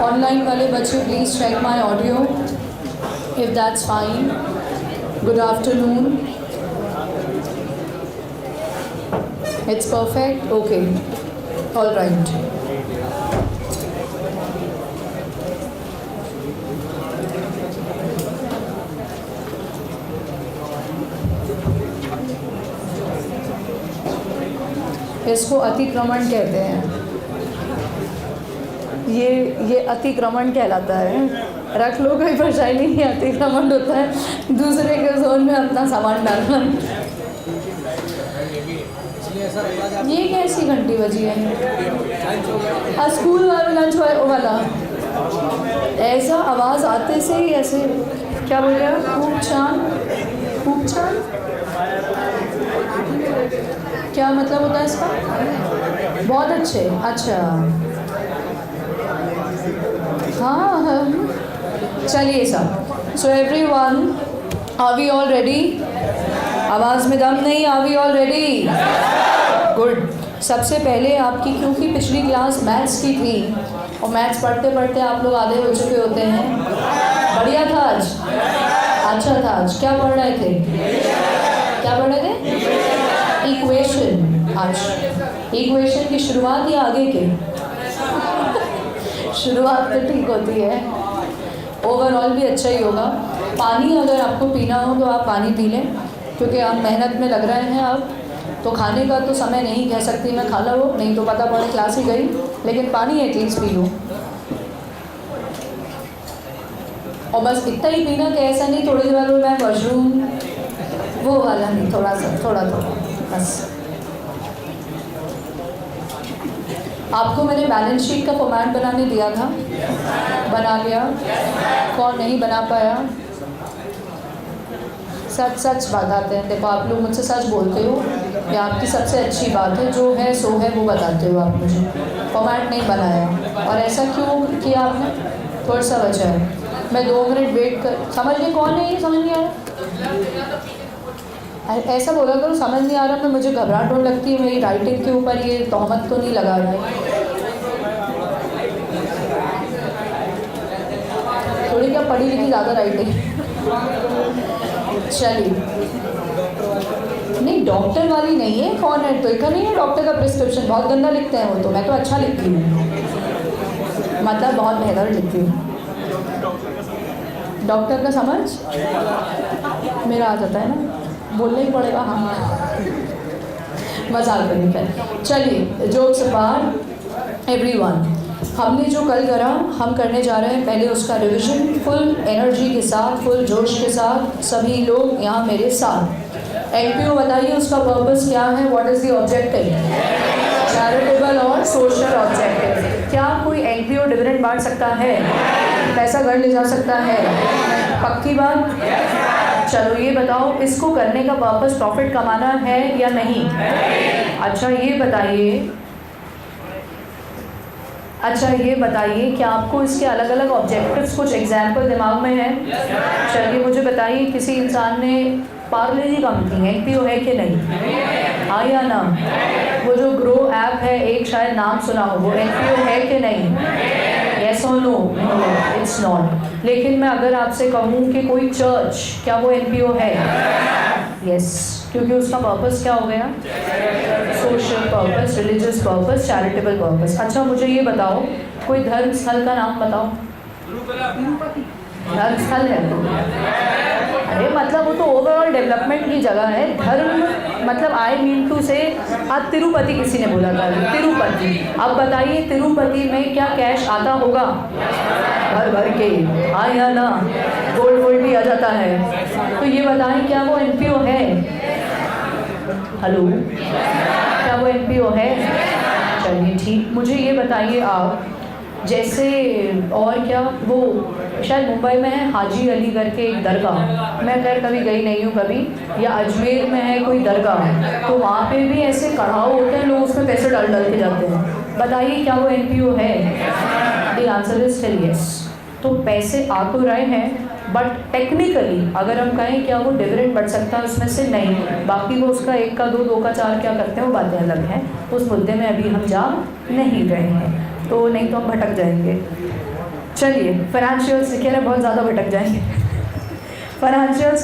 Online वाले बच्चे please check my audio if that's fine. Good afternoon. It's perfect? Okay. All right. इसको अतिक्रमण कहते हैं. ये अतिक्रमण कहलाता है. रख लो, कोई परेशानी नहीं. अतिक्रमण होता है दूसरे के जोन में अपना सामान डालना. ये कैसी घंटी बजी है? स्कूल वाला लंच वाला ऐसा आवाज़ आते से ही ऐसे क्या बोल रहे हो? खूब चांद. खूब चांद क्या मतलब होता है इसका? बहुत अच्छे. अच्छा हाँ. चलिए सब. So everyone, are we all ready? आवाज़ में दम नहीं. Are we all ready? Good. सबसे पहले आपकी, क्योंकि पिछली क्लास मैथ्स की थी और मैथ्स पढ़ते पढ़ते आप लोग आधे हो चुके होते हैं. बढ़िया था आज. अच्छा था आज. क्या पढ़ रहे थे? क्या पढ़ रहे थे? इक्वेशन. आज इक्वेशन की शुरुआत या आगे के? शुरुआत तो ठीक होती है. ओवरऑल भी अच्छा ही होगा. पानी अगर आपको पीना हो तो आप पानी पी लें, क्योंकि आप मेहनत में लग रहे हैं. अब तो खाने का तो समय नहीं कह सकती मैं, खा लो नहीं तो पता पड़े क्लास ही गई. लेकिन पानी एटलीस्ट पी लो. और बस इतना ही पीना कि ऐसा नहीं थोड़ी देर में मैं वॉशरूम, वो वाला नहीं. थोड़ा सा थोड़ा बस. आपको मैंने बैलेंस शीट का फॉर्मेट बनाने दिया था, बना लिया? कौन नहीं बना पाया? सच सच बताते हैं. देखो आप लोग मुझसे सच बोलते हो, ये आपकी सबसे अच्छी बात है. जो है सो है वो बताते हो आप मुझे. फॉर्मेट नहीं बनाया. और ऐसा क्यों किया आपने? थोड़ा सा बचा है. मैं 2 मिनट वेट कर. समझ गए कौन है ये? समझ नहीं आ रहा? ऐसा बोला करो समझ नहीं आ रहा. तो मुझे घबराहट होने लगती है. मेरी राइटिंग के ऊपर ये तोहमत तो नहीं लगा रहा है? थोड़ी क्या पढ़ी लिखी ज़्यादा राइटिंग. चलिए. नहीं डॉक्टर वाली नहीं है. कौन है? तो एक नहीं है डॉक्टर का प्रिस्क्रिप्शन. बहुत गंदा लिखते हैं वो तो. मैं तो अच्छा लिखती हूँ, मतलब बहुत बेहतर लिखती हूँ. डॉक्टर का समझ मेरा आ जाता है ना, बोलना ही पड़ेगा. हाँ मजाक करनी कर. चलिए जोक्स अपार्ट एवरीवन, हमने जो कल करा हम करने जा रहे हैं पहले उसका रिवीजन फुल एनर्जी के साथ, फुल जोश के साथ. सभी लोग यहाँ मेरे साथ. एनपीओ बताइए उसका पर्पस क्या है? What is the objective? Charitable और सोशल ऑब्जेक्टिव. क्या कोई एनपीओ डिविडेंड बांट सकता है? पैसा घर ले जा सकता है? पक्की बात? चलो ये बताओ, इसको करने का पर्पस प्रॉफिट कमाना है या नहीं? अच्छा ये बताइए क्या आपको इसके अलग अलग ऑब्जेक्टिव्स कुछ एग्जाम्पल दिमाग में है? चलिए मुझे बताइए, किसी इंसान ने पार्ले जी कंपनी एनपीओ है कि नहीं? हाँ या ना? वो जो ग्रो ऐप है, एक शायद नाम सुना हो, वो एनपीओ है कि नहीं? यस और नो? It's not. लेकिन मैं अगर आपसे कहूँ कि कोई चर्च, क्या वो एनपीओ है? यस, क्योंकि उसका पर्पस क्या हो गया? Social purpose, religious purpose, charitable purpose. अच्छा मुझे ये बताओ, कोई धर्म स्थल का नाम बताओ. धर्म स्थल है? अरे मतलब वो तो ओवरऑल डेवलपमेंट की जगह है. धर्म मतलब आई मीन टू से, आज तिरुपति किसी ने बोला था, तिरुपति. अब बताइए तिरुपति में क्या कैश आता होगा? भर भर के. हाँ या ना? गोल्ड भी आ जाता है. तो ये बताएं क्या वो एनपीओ है? हेलो, क्या वो एनपीओ है? चलिए ठीक. मुझे ये बताइए आप, जैसे और क्या, वो शायद मुंबई में है हाजी अली करके एक दरगाह. मैं खैर कभी गई नहीं हूँ कभी. या अजमेर में है कोई दरगाह, तो वहाँ पे भी ऐसे कढ़ाव होते हैं, लोग उसमें पैसे डाल के जाते हैं. बताइए क्या वो एनपीओ है? The answer is still yes. तो पैसे आ तो रहे हैं, बट टेक्निकली अगर हम कहें क्या वो डिविडेंड बढ़ सकता है उसमें से? नहीं. बाकी वो उसका 1 का 2, 2 का 4 क्या करते हैं वो बातें अलग हैं. उस मुद्दे में अभी हम जा नहीं रहे हैं, तो नहीं तो हम भटक जाएंगे. चलिए फाइनेंशियल लिखे रहे, बहुत ज़्यादा भटक जाएंगे। फाइनेंशियल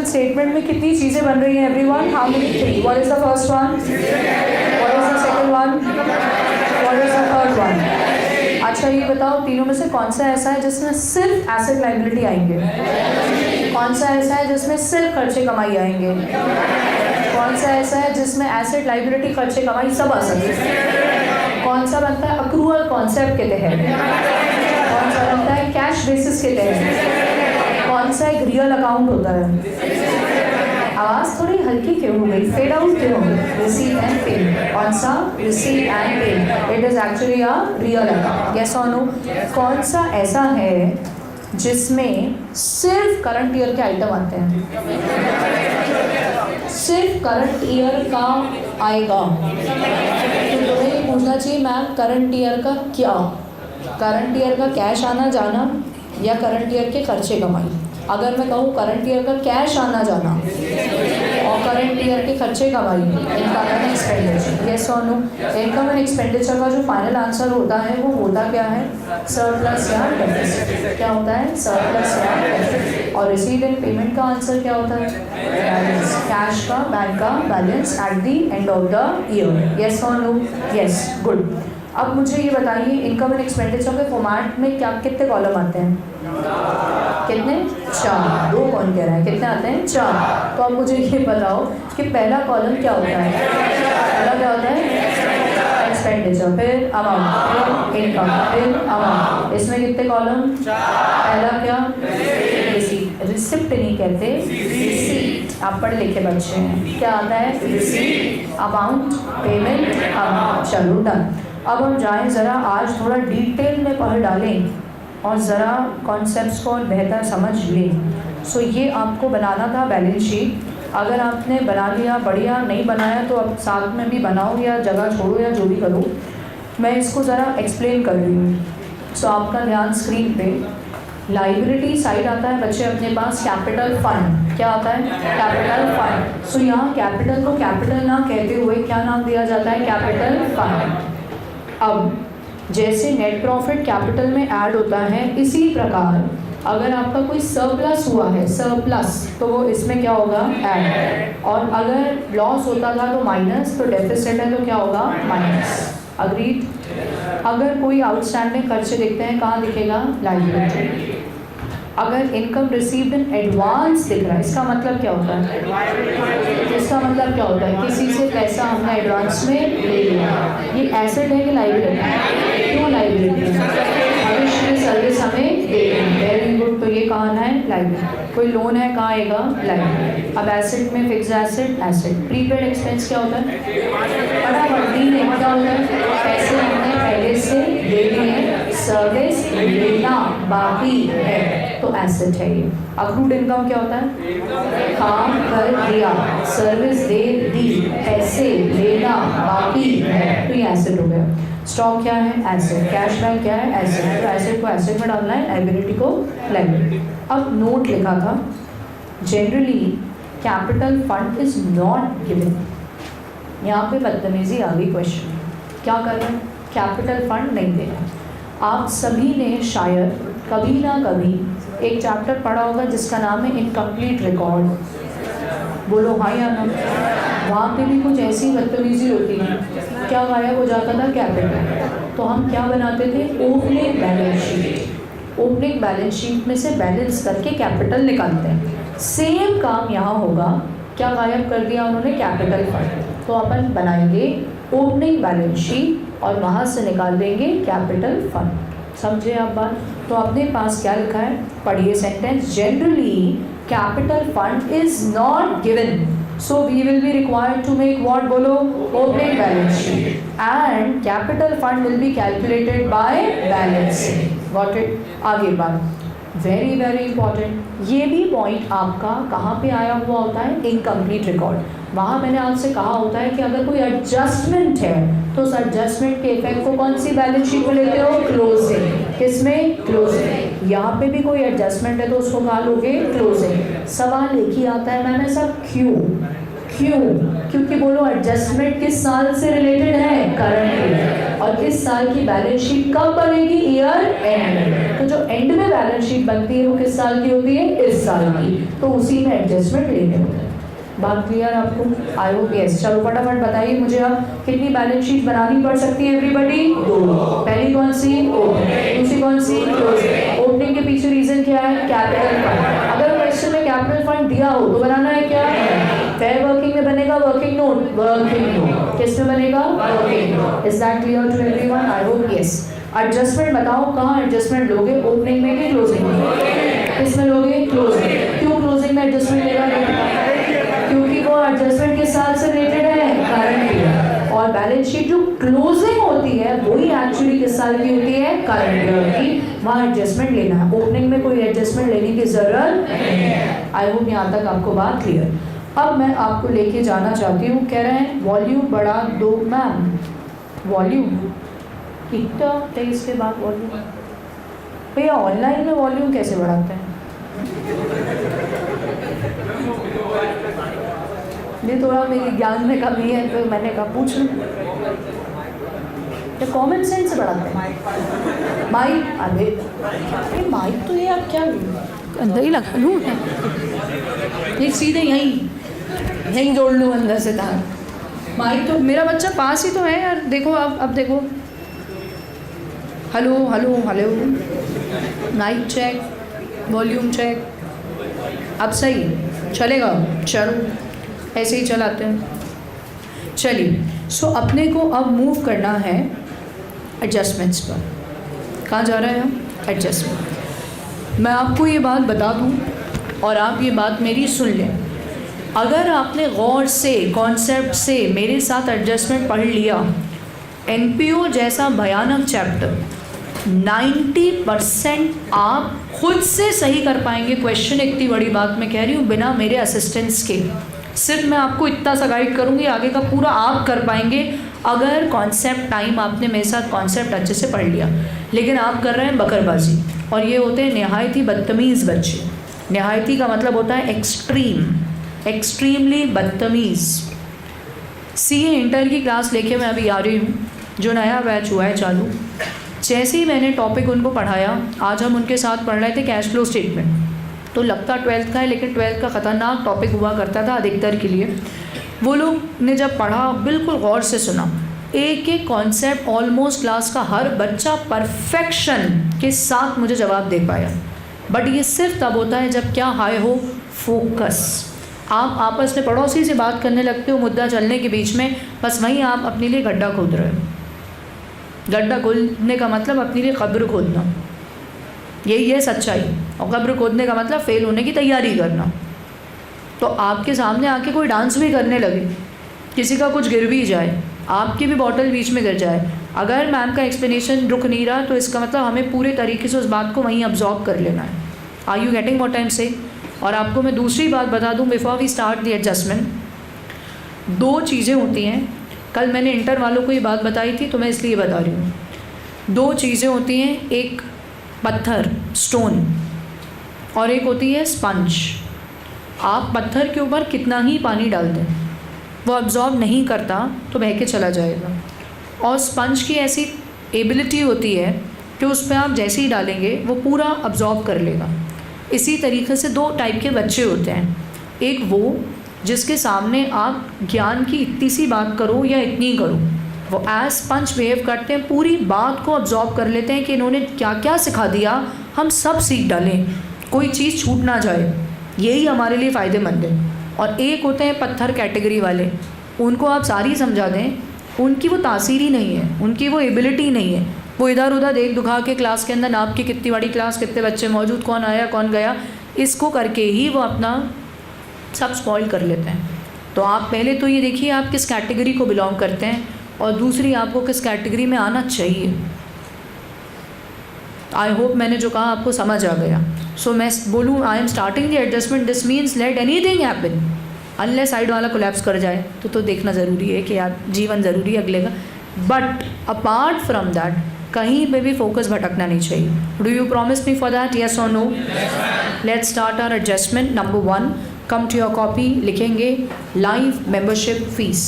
स्टेटमेंट में कितनी चीज़ें बन रही हैं everyone? How many? 3। What is the first one? What is the second one? What is the third one? अच्छा ये बताओ, तीनों में से कौन सा ऐसा है जिसमें सिर्फ एसेट लाइबिलिटी आएंगे? कौन सा ऐसा है जिसमें सिर्फ खर्चे कमाई आएंगे? कौन सा ऐसा है जिसमें एसेट लाइबिलिटी खर्चे कमाई सब आ सकते हैं? कौन सा बनता है अक्रूअल कॉन्सेप्ट के तहत? कौन सा बनता है कैश बेसिस के तहत? कौन सा एक रियल अकाउंट होता है? आवाज़ थोड़ी हल्की क्यों हो गई, फेड आउट क्यों हो गई? रिसीट एंड पे। कौन सा? रिसीट एंड पे। It is actually a real account. Yes और नो? कौन सा ऐसा है जिसमें सिर्फ करंट ईयर के आइटम आते हैं? सिर्फ करंट ईयर का आएगा। तो तुम्हें ये पूछना चाहिए मैम करंट ईयर का क्या? करंट ईयर का कैश आना जाना या करंट ईयर के खर्चे कमाई? अगर मैं कहूँ करंट ईयर का कैश आना जाना और करंट ईयर के खर्चे कमाई, इनकम एंड एक्सपेंडिचर। यस और नो? इनकम एंड एक्सपेंडिचर का जो फाइनल आंसर होता है वो होता क्या है? सरप्लस या डेफिसिट। क्या होता है? सरप्लस या डेफिसिट। और रिसीट एंड पेमेंट का आंसर क्या होता है? बैलेंस। कैश का, बैंक का balance at the end of the year. Yes और नो? Yes, good. अब मुझे ये बताइए इनकम एंड एक्सपेंडिचर के फॉर्मेट में क्या कितने कॉलम आते हैं? कितने? 4। 2 कौन कह रहा है? कितने आते हैं? 4। तो अब मुझे ये बताओ कि पहला कॉलम क्या होता है? पहला क्या होता है? एक्सपेंडिचर, फिर अमाउंट, फिर इनकम, फिर अमाउंट। इसमें कितने कॉलम? 4। पहला क्या? रिसीट। रिसिप्ट नहीं कहते, रिसीट। आप पढ़े लिखे बच्चे हैं। क्या आता है? Receipt, amount, payment, amount. चलो डन। अब हम जाएं ज़रा आज थोड़ा डिटेल में पढ़ डालें और ज़रा कॉन्सेप्ट्स को और बेहतर समझ लें। सो ये आपको बनाना था बैलेंस शीट। अगर आपने बना लिया बढ़िया, नहीं बनाया तो अब साथ में भी बनाओ या जगह छोड़ो या जो भी करो। मैं इसको ज़रा एक्सप्लेन कर रही हूँ। सो आपका ध्यान स्क्रीन पे लाइबिलिटी साइड आता है बच्चे अपने पास कैपिटल फंड। क्या आता है? Capital fund. सो यहाँ कैपिटल को कैपिटल ना कहते हुए क्या नाम दिया जाता है? Capital fund. अब जैसे नेट प्रॉफिट कैपिटल में ऐड होता है, इसी प्रकार अगर आपका कोई सरप्लस हुआ है, सरप्लस, तो वो इसमें क्या होगा? ऐड। और अगर लॉस होता था तो माइनस, तो डेफिसिट है तो क्या होगा? माइनस। अग्रीड? अगर कोई आउटस्टैंडिंग खर्चे दिखते हैं कहाँ दिखेगा? लाइबिलिटी। अगर इनकम रिसीव्ड इन एडवांस दिख रहा है, इसका मतलब क्या होता है? इसका मतलब क्या होता है? किसी से पैसा हमने एडवांस में ले लिया। ये एसेट है कि लाइबिलिटी? क्यों लाइबिलिटी? भविष्य में सर्विस हमें देनी। Very good. तो ये कहाँ है? लाइबिलिटी। कोई लोन है कहाँ आएगा? लाइबिलिटी। अब एसेट में fix asset, asset. Prepaid expense क्या होता है? फटाफट डी में क्या होता है? पैसे हमने पहले से दे दिए, सर्विस लेना बाकी है, तो एसेट है ये। अक्रूड इनकम क्या होता है? काम कर दिया, सर्विस दे दी, पैसे लेना बाकी है, तो ये एसेट हो गया। स्टॉक क्या है? एसेट। कैश बैंक क्या है? एसेट। तो एसेट को एसेट में डालना है, लायबिलिटी को लायबिलिटी। अब नोट लिखा था, generally capital fund is not given. यहाँ पे बदतमीजी आ गई क्वेश्चन। क्या कर रहे हैं? कैपिटल फंड नहीं दे रहा। आप सभी ने शायद कभी ना कभी एक चैप्टर पढ़ा होगा जिसका नाम है इनकम्प्लीट रिकॉर्ड। बोलो हाँ या ना? वहाँ पे भी कुछ ऐसी बदतमीजी होती है। क्या गायब हो जाता था? कैपिटल। तो हम क्या बनाते थे? Opening balance sheet. Opening balance sheet में से बैलेंस करके कैपिटल निकालते हैं। सेम काम यहाँ होगा। क्या गायब कर दिया उन्होंने? Capital fund. तो अपन बनाएंगे ओपनिंग बैलेंस शीट और वहाँ से निकाल देंगे कैपिटल फंड। समझे आप बात? तो अपने पास क्या लिखा है? पढ़िए sentence. Generally capital fund is not given, so we will be required to make what? बोलो, opening balance sheet, and capital fund will be calculated by balancing. Got it? आगे बात वेरी वेरी इंपॉर्टेंट। ये भी point आपका कहाँ पे आया हुआ होता है? Incomplete record. वहाँ मैंने आपसे कहा होता है कि अगर कोई एडजस्टमेंट है तो उस एडजस्टमेंट के इफेक्ट को कौन सी बैलेंस शीट में लेते हो? क्लोजिंग। किसमें? क्लोजिंग। यहाँ पे भी कोई एडजस्टमेंट है तो उसको कहाँ लोगे? क्लोजिंग। सवाल एक ही आता है मैम, ऐसा क्यों? क्यों? क्योंकि बोलो एडजस्टमेंट किस साल से रिलेटेड है? Current year. और इस साल की बैलेंस शीट कब बनेगी? Year and. तो जो एंड में बैलेंस शीट बनती है वो किस साल की होती है? इस साल की। तो उसी में एडजस्टमेंट लेने होते हैं। बात क्लियर आपको? आई होप यस। चलो फटाफट बताइए मुझे अब कितनी बैलेंस शीट बनानी पड़ सकती है एवरीबडी? 2। पहली कौन सी? ओपनिंग। दूसरी कौन सी? क्लोजिंग। ओपनिंग के पीछे रीजन क्या है? Capital fund. अगर क्वेश्चन में कैपिटल फंड दिया हो तो बनाना है क्या? फेयर वर्किंग में बनेगा वर्किंग नोट। वर्किंग नोट किस में बनेगा? Working note. Is that clear to everyone? I hope yes. Adjustment बताओ, कहाँ एडजस्टमेंट लोगे? ओपनिंग में कि क्लोजिंग में? किस में लोगे? क्लोजिंग। क्यों क्लोजिंग में एडजस्टमेंट लेगा? क्योंकि वो एडजस्टमेंट किस साल से रिलेटेड है? Current year. और बैलेंस शीट जो क्लोजिंग होती है वही एक्चुअली किस साल की होती है? करंट ईयर की। वहाँ एडजस्टमेंट लेना है। ओपनिंग में कोई एडजस्टमेंट लेने की जरूरत नहीं है। आई होप यहाँ तक आपको बात क्लियर। अब मैं आपको लेके जाना चाहती हूँ, कह रहे हैं वॉल्यूम बढ़ा दो मैम। वॉल्यूम कितना तेईस के बाद वॉल्यूम भैया ऑनलाइन में वॉल्यूम कैसे बढ़ाते हैं? ये थोड़ा मेरे ज्ञान में कमी है तो मैंने कहा पूछ लूँ। तो कॉमन सेंस से बढ़ाते हैं। माइक, अरे ये माइक तो ये आप क्या अंदर ही लगा लूँ? ये सीधे यहीं जोड़ लूँ अंदर से तार। माइक तो मेरा बच्चा पास ही तो है यार। देखो अब देखो। Hello hello hello. Mic check, volume check. अब सही चलेगा? चलो ऐसे ही चलाते हैं। चलिए सो अपने को अब मूव करना है एडजस्टमेंट्स पर। कहाँ जा रहे हैं हम? एडजस्टमेंट। मैं आपको ये बात बता दूँ और आप ये बात मेरी सुन लें। अगर आपने गौर से कॉन्सेप्ट से मेरे साथ एडजस्टमेंट पढ़ लिया, एनपीओ जैसा भयानक चैप्टर 90% आप खुद से सही कर पाएंगे क्वेश्चन। इतनी बड़ी बात मैं कह रही हूँ बिना मेरे असिस्टेंट्स के। सिर्फ मैं आपको इतना सा गाइड करूँगी, आगे का पूरा आप कर पाएंगे अगर कॉन्सेप्ट टाइम आपने मेरे साथ कॉन्सेप्ट अच्छे से पढ़ लिया। लेकिन आप कर रहे हैं बकरबाजी, और ये होते हैं नहायत ही बदतमीज़ बच्चे। नहायती का मतलब होता है एक्सट्रीम, एक्सट्रीमली बदतमीज़। सीए इंटर की क्लास लेके मैं अभी आ रही हूँ, जो नया बैच हुआ है चालू। जैसे ही मैंने टॉपिक उनको पढ़ाया, आज हम उनके साथ पढ़ रहे थे कैश फ्लो स्टेटमेंट। तो लगता 12th का है, लेकिन 12th का ख़तरनाक टॉपिक हुआ करता था अधिकतर के लिए। वो लोग ने जब पढ़ा बिल्कुल गौर से सुना, एक एक कॉन्सेप्ट ऑलमोस्ट क्लास का हर बच्चा परफेक्शन के साथ मुझे जवाब दे पाया। बट ये सिर्फ तब होता है जब क्या हाई हो? फोकस। आप आपस में पड़ोसी से बात करने लगते हो मुद्दा चलने के बीच में, बस वहीं आप अपने लिए गड्ढा खोद रहे हो। गड्ढा खोदने का मतलब अपने लिए कब्र खोदना, यही है सच्चाई। और कब्र खोदने का मतलब फेल होने की तैयारी करना। तो आपके सामने आके कोई डांस भी करने लगे, किसी का कुछ गिर भी जाए, आपकी भी बॉटल बीच में गिर जाए, अगर मैम का एक्सप्लेनेशन रुक नहीं रहा तो इसका मतलब हमें पूरे तरीके से उस बात को वहीं अब्जॉर्ब कर लेना है। Are you getting what I am saying? और आपको मैं दूसरी बात बता दूं before we start the adjustment, दो चीज़ें होती हैं। कल मैंने इंटर वालों को ये बात बताई थी तो मैं इसलिए बता रही हूँ। दो चीज़ें होती हैं, एक पत्थर स्टोन और एक होती है स्पंज। आप पत्थर के ऊपर कितना ही पानी डाल दें वो अब्जॉर्ब नहीं करता तो बह के चला जाएगा। और स्पंज की ऐसी एबिलिटी होती है कि उस पर आप जैसे ही डालेंगे वो पूरा अब्जॉर्ब कर लेगा। इसी तरीके से दो टाइप के बच्चे होते हैं, एक वो जिसके सामने आप ज्ञान की इतनी सी बात करो या इतनी करो, वो एज स्पंज बिहेव करते हैं, पूरी बात को अब्जॉर्ब कर लेते हैं कि इन्होंने क्या क्या सिखा दिया, हम सब सीख डालें, कोई चीज़ छूट ना जाए, यही हमारे लिए फ़ायदेमंद है। और एक होते हैं पत्थर कैटेगरी वाले, उनको आप सारी समझा दें, उनकी वो तासीर ही नहीं है, उनकी वो एबिलिटी नहीं है। वो इधर उधर देख दुखा के क्लास के अंदर नाप की कितनी बड़ी क्लास, कितने बच्चे मौजूद, कौन आया कौन गया, इसको करके ही वो अपना सब स्पॉइल कर लेते हैं। तो आप पहले तो ये देखिए आप किस कैटेगरी को बिलोंग करते हैं, और दूसरी आपको किस कैटेगरी में आना चाहिए। आई होप मैंने जो कहा आपको समझ आ गया। सो मैं बोलूँ I am starting the adjustment, this means late anything happen, unless side वाला कोलैप्स कर जाए तो देखना ज़रूरी है कि यार जीवन ज़रूरी है अगले का। बट अपार्ट फ्रॉम दैट कहीं पे भी फोकस भटकना नहीं चाहिए। Do you promise me for that, yes और no? Let's start our adjustment. Number 1, come to your copy, लिखेंगे life membership fees.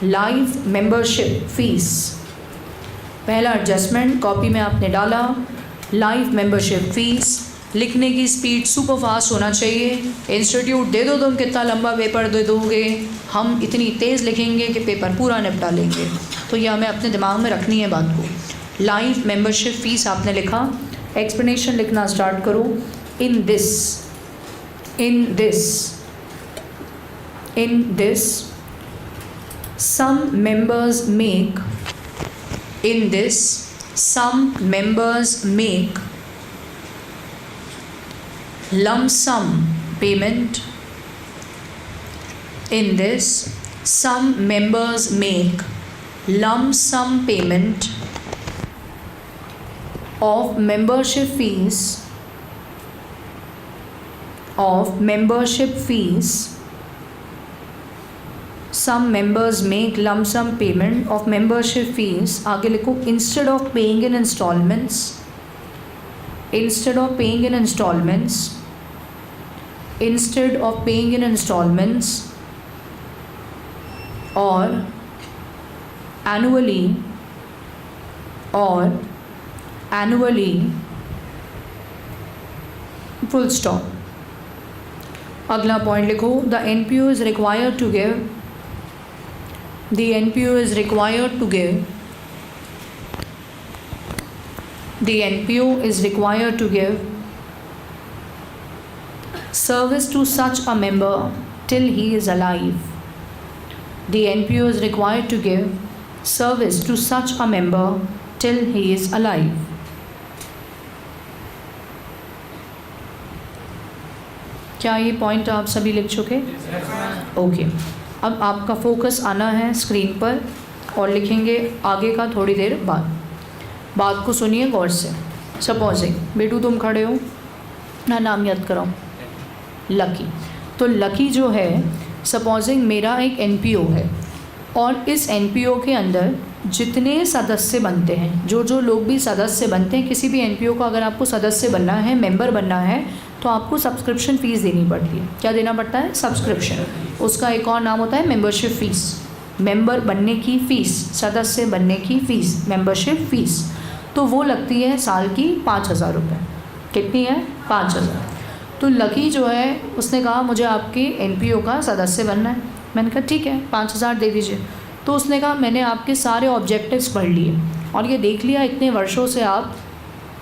Life membership fees पहला एडजस्टमेंट कॉपी में आपने डाला, लाइफ मेंबरशिप फीस। लिखने की स्पीड सुपर फास्ट होना चाहिए। इंस्टीट्यूट दे दो तुम कितना लंबा पेपर दे दोगे, हम इतनी तेज़ लिखेंगे कि पेपर पूरा निपटा लेंगे। तो ये हमें अपने दिमाग में रखनी है बात को। लाइफ मेंबरशिप फ़ीस आपने लिखा, एक्सप्लेनेशन लिखना स्टार्ट करो। In this some members make lump sum payment. In this, some members make lump sum payment of membership fees some members make lump sum payment of membership fees। आगे लिखो, instead of paying in installments or annually full stop। अगला point लिखो, the NPO is required to give service to such a member till he is alive। The NPO is required to give service to such a member till he is alive। क्या ये point आप सभी लिख चुके? Okay. अब आपका focus आना है स्क्रीन पर और लिखेंगे आगे का थोड़ी देर बाद। बात को सुनिए गौर से। सपोजिंग, बेटू तुम खड़े हो ना, नाम याद कराओ, लकी। तो लकी जो है, सपोजिंग मेरा एक NPO है और इस NPO के अंदर जितने सदस्य बनते हैं, जो लोग भी सदस्य बनते हैं, किसी भी NPO का अगर आपको सदस्य बनना है, मेंबर बनना है, तो आपको सब्सक्रिप्शन फ़ीस देनी पड़ती है। क्या देना पड़ता है? सब्सक्रिप्शन। उसका एक और नाम होता है मेंबरशिप फ़ीस। मेंबर बनने की फ़ीस, सदस्य बनने की फ़ीस, मेंबरशिप फ़ीस। तो वो लगती है साल की 5,000 रुपये। कितनी है? 5,000। तो लकी जो है उसने कहा मुझे आपके NPO का सदस्य बनना है। मैंने कहा ठीक है 5,000 दे दीजिए। तो उसने कहा मैंने आपके सारे ऑब्जेक्टिव्स पढ़ लिए और ये देख लिया इतने वर्षों से आप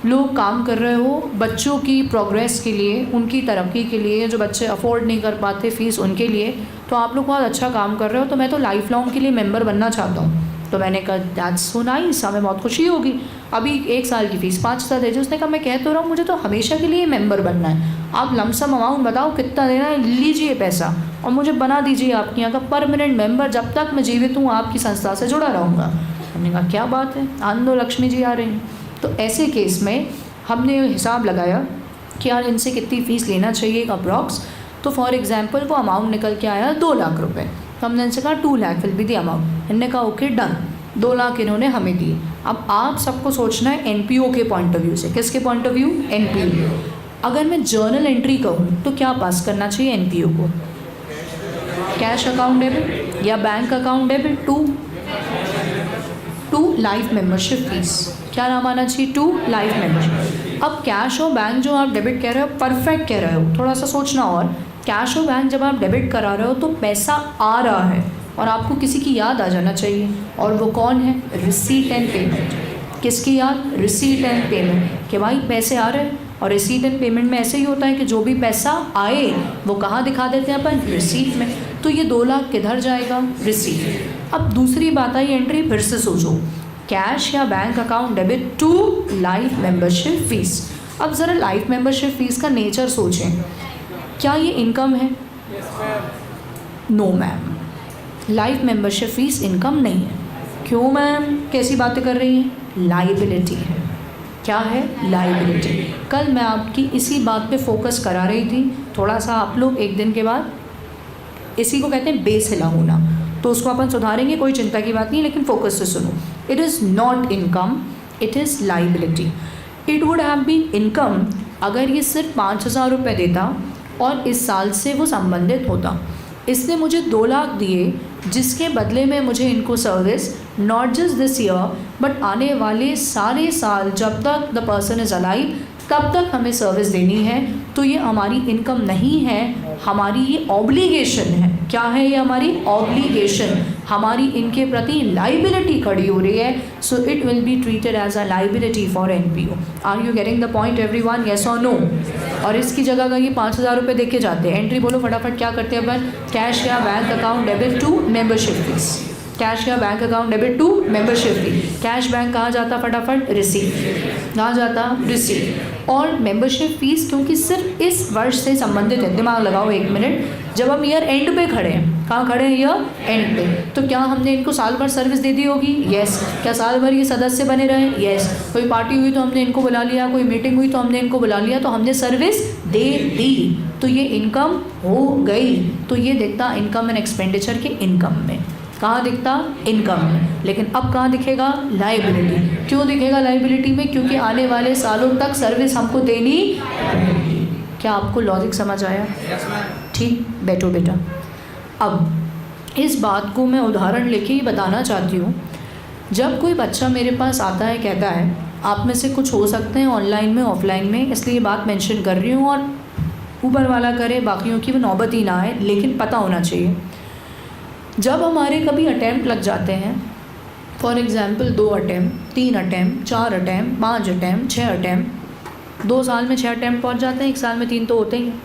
लोग काम कर रहे हो बच्चों की प्रोग्रेस के लिए, उनकी तरक्की के लिए, जो बच्चे अफोर्ड नहीं कर पाते फ़ीस उनके लिए, तो आप लोग बहुत अच्छा काम कर रहे हो, तो मैं तो लाइफ लॉन्ग के लिए मेंबर बनना चाहता हूँ। तो मैंने कहा दैट्स सो नाइस, हमें बहुत खुशी होगी, अभी 1 साल की फ़ीस 5,000 दीजिए। उसने कहा मैं कह तो रहा हूँ मुझे तो हमेशा के लिए मेंबर बनना है, आप लमसम अमाउंट बताओ कितना देना है, लीजिए पैसा और मुझे बना दीजिए आपके यहाँ का परमानेंट मेंबर, जब तक मैं जीवित हूँ आपकी संस्था से जुड़ा रहूँगा। हमने कहा क्या बात है, आनंदो लक्ष्मी जी आ रहे हैं। तो ऐसे केस में हमने हिसाब लगाया कि यार इनसे कितनी फ़ीस लेना चाहिए अप्रॉक्स। तो फॉर एग्जांपल वो अमाउंट निकल के आया 2 लाख रुपए। तो हमने इनसे कहा 2 lakh will be the amount. इन्होंने कहा ओके डन, 2 लाख इन्होंने हमें दिए। अब आप सबको सोचना है NPO के पॉइंट ऑफ व्यू से। किसके पॉइंट ऑफ व्यू? NPO। अगर मैं जर्नल एंट्री कहूँ तो क्या पास करना चाहिए NPO को? कैश अकाउंट डेबिट या bank account debit to life membership fees. क्या नाम आना चाहिए? To life membership. अब कैश और बैंक जो आप डेबिट कह रहे हो, परफेक्ट कह रहे हो, थोड़ा सा सोचना और। कैश और बैंक जब आप डेबिट करा रहे हो तो पैसा आ रहा है और आपको किसी की याद आ जाना चाहिए, और वो कौन है? Receipt and payment. किसकी याद? रिसीट एंड पेमेंट, कि भाई पैसे आ रहे हैं। और रिसीट एंड पेमेंट में ऐसे ही होता है कि जो भी पैसा आए वो कहाँ दिखा देते हैं अपन? रिसीट में। तो ये 2 लाख किधर जाएगा? रिसीट। अब दूसरी बात आई एंट्री, फिर से सोचो, कैश या bank account debit to life membership fees. अब ज़रा लाइफ मेंबरशिप फ़ीस का नेचर सोचें, क्या ये इनकम है? No ma'am, life membership fees income नहीं है। क्यों मैम, कैसी बातें कर रही हैं? लाइबिलिटी है। क्या है? लाइबिलिटी। कल मैं आपकी इसी बात पे फोकस करा रही थी, थोड़ा सा आप लोग एक दिन के बाद, इसी को कहते हैं बेस हिला होना, तो उसको अपन सुधारेंगे, कोई चिंता की बात नहीं, लेकिन फोकस से सुनो। It is not income, it is liability. It would have been income अगर ये सिर्फ 5,000 रुपये देता और इस साल से वो संबंधित होता। इसने मुझे 2 लाख दिए, जिसके बदले में मुझे इनको service not just this year but आने वाले सारे साल जब तक द पर्सन इज़ अलाइव तब तक हमें सर्विस देनी है। तो ये हमारी इनकम नहीं है, हमारी ये ऑब्लिगेशन है। क्या है ये? हमारी ऑब्लिगेशन, हमारी इनके प्रति लाइबिलिटी खड़ी हो रही है। So it will be treated as a liability for NPO. Are you getting the point everyone? Yes और नो? और इसकी जगह का ये 5,000 रुपये देके जाते हैं। एंट्री बोलो फटाफट, क्या करते हैं अपन? कैश या bank account debit to membership fees. Cash या bank account debit to membership fee. Cash bank कहाँ जाता? फटाफट रिसीव। कहाँ जाता? रिसीव। और मेंबरशिप फीस क्योंकि सिर्फ इस वर्ष से संबंधित है, दिमाग लगाओ 1 मिनट, जब हम ईयर एंड पे खड़े हैं, कहाँ खड़े हैं? ईयर एंड पे। तो क्या हमने इनको साल भर सर्विस दे दी होगी? यस। क्या साल भर ये सदस्य बने रहे? यस। कोई पार्टी हुई तो हमने इनको बुला लिया, कोई मीटिंग हुई तो हमने इनको बुला लिया, तो हमने सर्विस दे दी, तो ये इनकम हो गई। तो ये दिखता इनकम एंड एक्सपेंडिचर के इनकम में। कहाँ दिखता? इनकम में। लेकिन अब कहाँ दिखेगा? लाइबिलिटी। क्यों दिखेगा लाइबिलिटी में? क्योंकि आने वाले सालों तक सर्विस हमको देनी। क्या आपको लॉजिक समझ आया? ठीक, बैठो बेटा। अब इस बात को मैं उदाहरण लेके ही बताना चाहती हूँ। जब कोई बच्चा मेरे पास आता है, कहता है, आप में से कुछ हो सकते हैं ऑनलाइन में ऑफलाइन में, इसलिए ये बात मेंशन कर रही हूँ, और ऊपर वाला करे बाकियों की वो नौबत ही ना आए, लेकिन पता होना चाहिए। जब हमारे कभी अटैम्प्ट लग जाते हैं, for example 2 attempt, 3 attempt, 4 attempt, 5 attempt, 6 attempt, 2 साल में 6 अटैम्प्ट पहुंच जाते हैं, 1 साल में 3 तो होते ही हैं।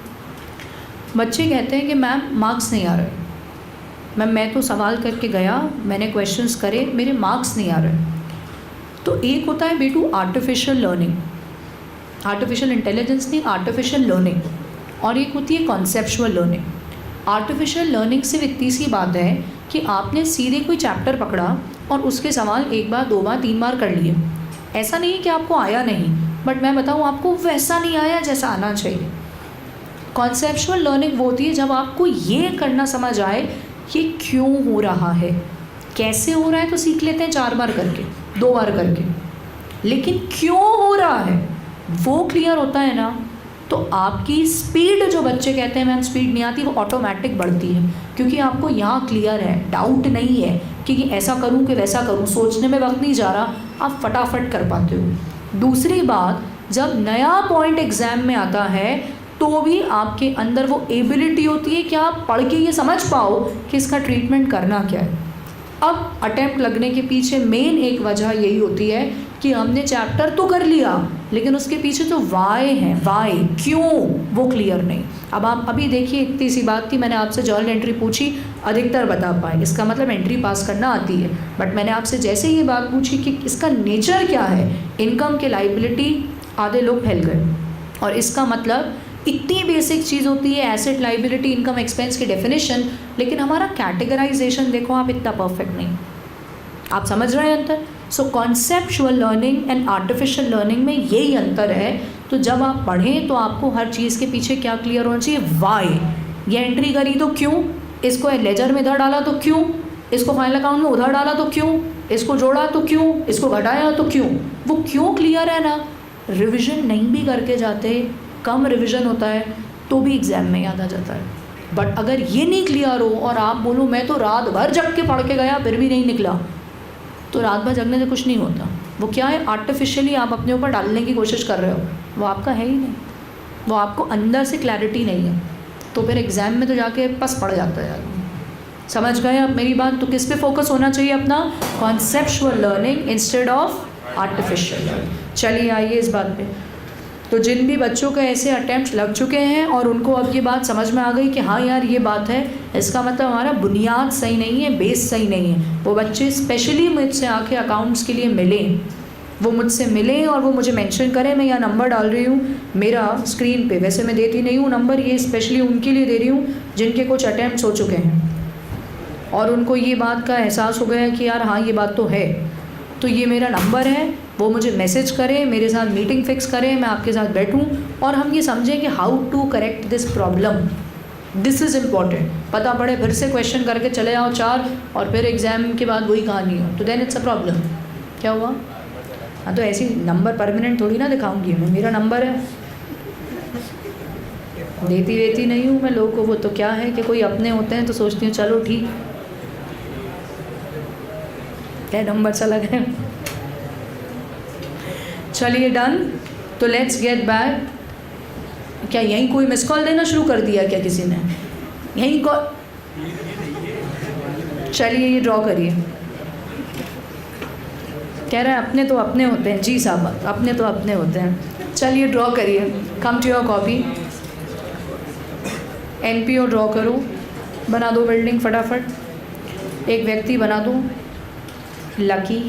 बच्चे कहते हैं कि मैम मार्क्स नहीं आ रहे, मैं तो सवाल करके गया, मैंने क्वेश्चंस करे, मेरे मार्क्स नहीं आ रहे। तो एक होता है बेटू आर्टिफिशियल लर्निंग, आर्टिफिशियल इंटेलिजेंस नहीं, आर्टिफिशियल लर्निंग, और एक होती है कॉन्सेप्चुअल लर्निंग। आर्टिफिशियल लर्निंग सिर्फ इतनी सी बात है कि आपने सीधे कोई चैप्टर पकड़ा और उसके सवाल 1 बार 2 बार 3 बार कर लिए। ऐसा नहीं है कि आपको आया नहीं, बट मैं बताऊँ आपको वैसा नहीं आया जैसा आना चाहिए। कॉन्सेप्चुअल लर्निंग वो होती है जब आपको ये करना समझ आए कि क्यों हो रहा है, कैसे हो रहा है तो सीख लेते हैं 4 बार करके, 2 बार करके, लेकिन क्यों हो रहा है वो क्लियर होता है ना, तो आपकी स्पीड, जो बच्चे कहते हैं मैम स्पीड नहीं आती, वो ऑटोमेटिक बढ़ती है, क्योंकि आपको यहाँ क्लियर है, डाउट नहीं है कि ऐसा करूँ कि वैसा करूँ, सोचने में वक्त नहीं जा रहा, आप फटाफट कर पाते हो। दूसरी बात, जब नया पॉइंट एग्ज़ाम में आता है तो भी आपके अंदर वो एबिलिटी होती है कि आप पढ़ के ये समझ पाओ कि इसका ट्रीटमेंट करना क्या है। अब अटेम्प्ट लगने के पीछे मेन एक वजह यही होती है कि हमने चैप्टर तो कर लिया, लेकिन उसके पीछे जो वाई है, वाई क्यों, वो क्लियर नहीं। अब आप अभी देखिए, इतनी सी बात थी, मैंने आपसे जर्नल एंट्री पूछी, अधिकतर बता पाए, इसका मतलब एंट्री पास करना आती है। बट मैंने आपसे जैसे ये बात पूछी कि इसका नेचर क्या है, इनकम के लाइबिलिटी, आधे लोग फैल गए। और इसका मतलब इतनी बेसिक चीज़ होती है एसेट, लाइबिलिटी, इनकम, एक्सपेंस की डेफिनेशन, लेकिन हमारा कैटेगराइजेशन देखो आप इतना परफेक्ट नहीं। आप समझ रहे हैं अंतर? So conceptual learning and artificial learning में यही अंतर है। तो जब आप पढ़ें तो आपको हर चीज़ के पीछे क्या क्लियर होना चाहिए, वाई। ये एंट्री करी तो क्यों, इसको लेजर में इधर डाला तो क्यों, इसको फाइनल अकाउंट में उधर डाला तो क्यों, इसको जोड़ा तो क्यों, इसको घटाया तो क्यों, वो क्यों क्लियर है ना। रिविज़न नहीं भी करके जाते, कम रिवीजन होता है तो भी एग्ज़ाम में याद आ जाता है। बट अगर ये नहीं क्लियर हो और आप बोलो मैं तो रात भर जग के पढ़ के गया फिर भी नहीं निकला, तो रात भर जगने से कुछ नहीं होता। वो क्या है, आर्टिफिशियली आप अपने ऊपर डालने की कोशिश कर रहे हो, वो आपका है ही नहीं, वो आपको अंदर से क्लैरिटी नहीं है, तो फिर एग्ज़ाम में तो जाके पस पड़ जाता है यार। समझ गए आप मेरी बात? तो किस पे फोकस होना चाहिए अपना, conceptual learning instead of artificial learning. चलिए आइए इस बात पे। तो जिन भी बच्चों के ऐसे अटैम्प्ट लग चुके हैं और उनको अब ये बात समझ में आ गई कि हाँ यार ये बात है, इसका मतलब हमारा बुनियाद सही नहीं है, बेस सही नहीं है, वो बच्चे स्पेशली मुझसे आके अकाउंट्स के लिए मिलें, वो मुझसे मिलें और वो मुझे मेंशन करें। मैं यहाँ नंबर डाल रही हूँ मेरा स्क्रीन पे, वैसे मैं देती नहीं हूँ नंबर, ये स्पेशली उनके लिए दे रही हूँ जिनके कुछ अटैम्प्ट्स हो चुके हैं और उनको ये बात का एहसास हो गया है कि यार हाँ ये बात तो है। तो ये मेरा नंबर है, वो मुझे मैसेज करें, मेरे साथ मीटिंग फिक्स करें, मैं आपके साथ बैठूं और हम ये समझें कि how to correct this problem. This is important. पता पड़े फिर से क्वेश्चन करके चले आओ 4 और फिर एग्ज़ाम के बाद वही कहानी हो, तो देन इट्स अ प्रॉब्लम। क्या हुआ? हाँ, तो ऐसी नंबर परमानेंट थोड़ी ना दिखाऊंगी मैं, मेरा नंबर है। देती वेती नहीं हूँ मैं लोगों को, वो तो क्या है कि कोई अपने होते हैं तो सोचती हूँ चलो ठीक है, नंबर चला गया। चलिए डन। तो लेट्स गेट बैक। क्या यहीं कोई मिस कॉल देना शुरू कर दिया क्या किसी ने? यहीं कॉल। चलिए ये ड्रॉ करिए। कह रहे हैं अपने तो अपने होते हैं। जी साहब, अपने तो अपने होते हैं। चलिए ड्रॉ करिए। Come to your copy. NPO draw करो, बना दो बिल्डिंग फटाफट। एक व्यक्ति बना दो, लकी।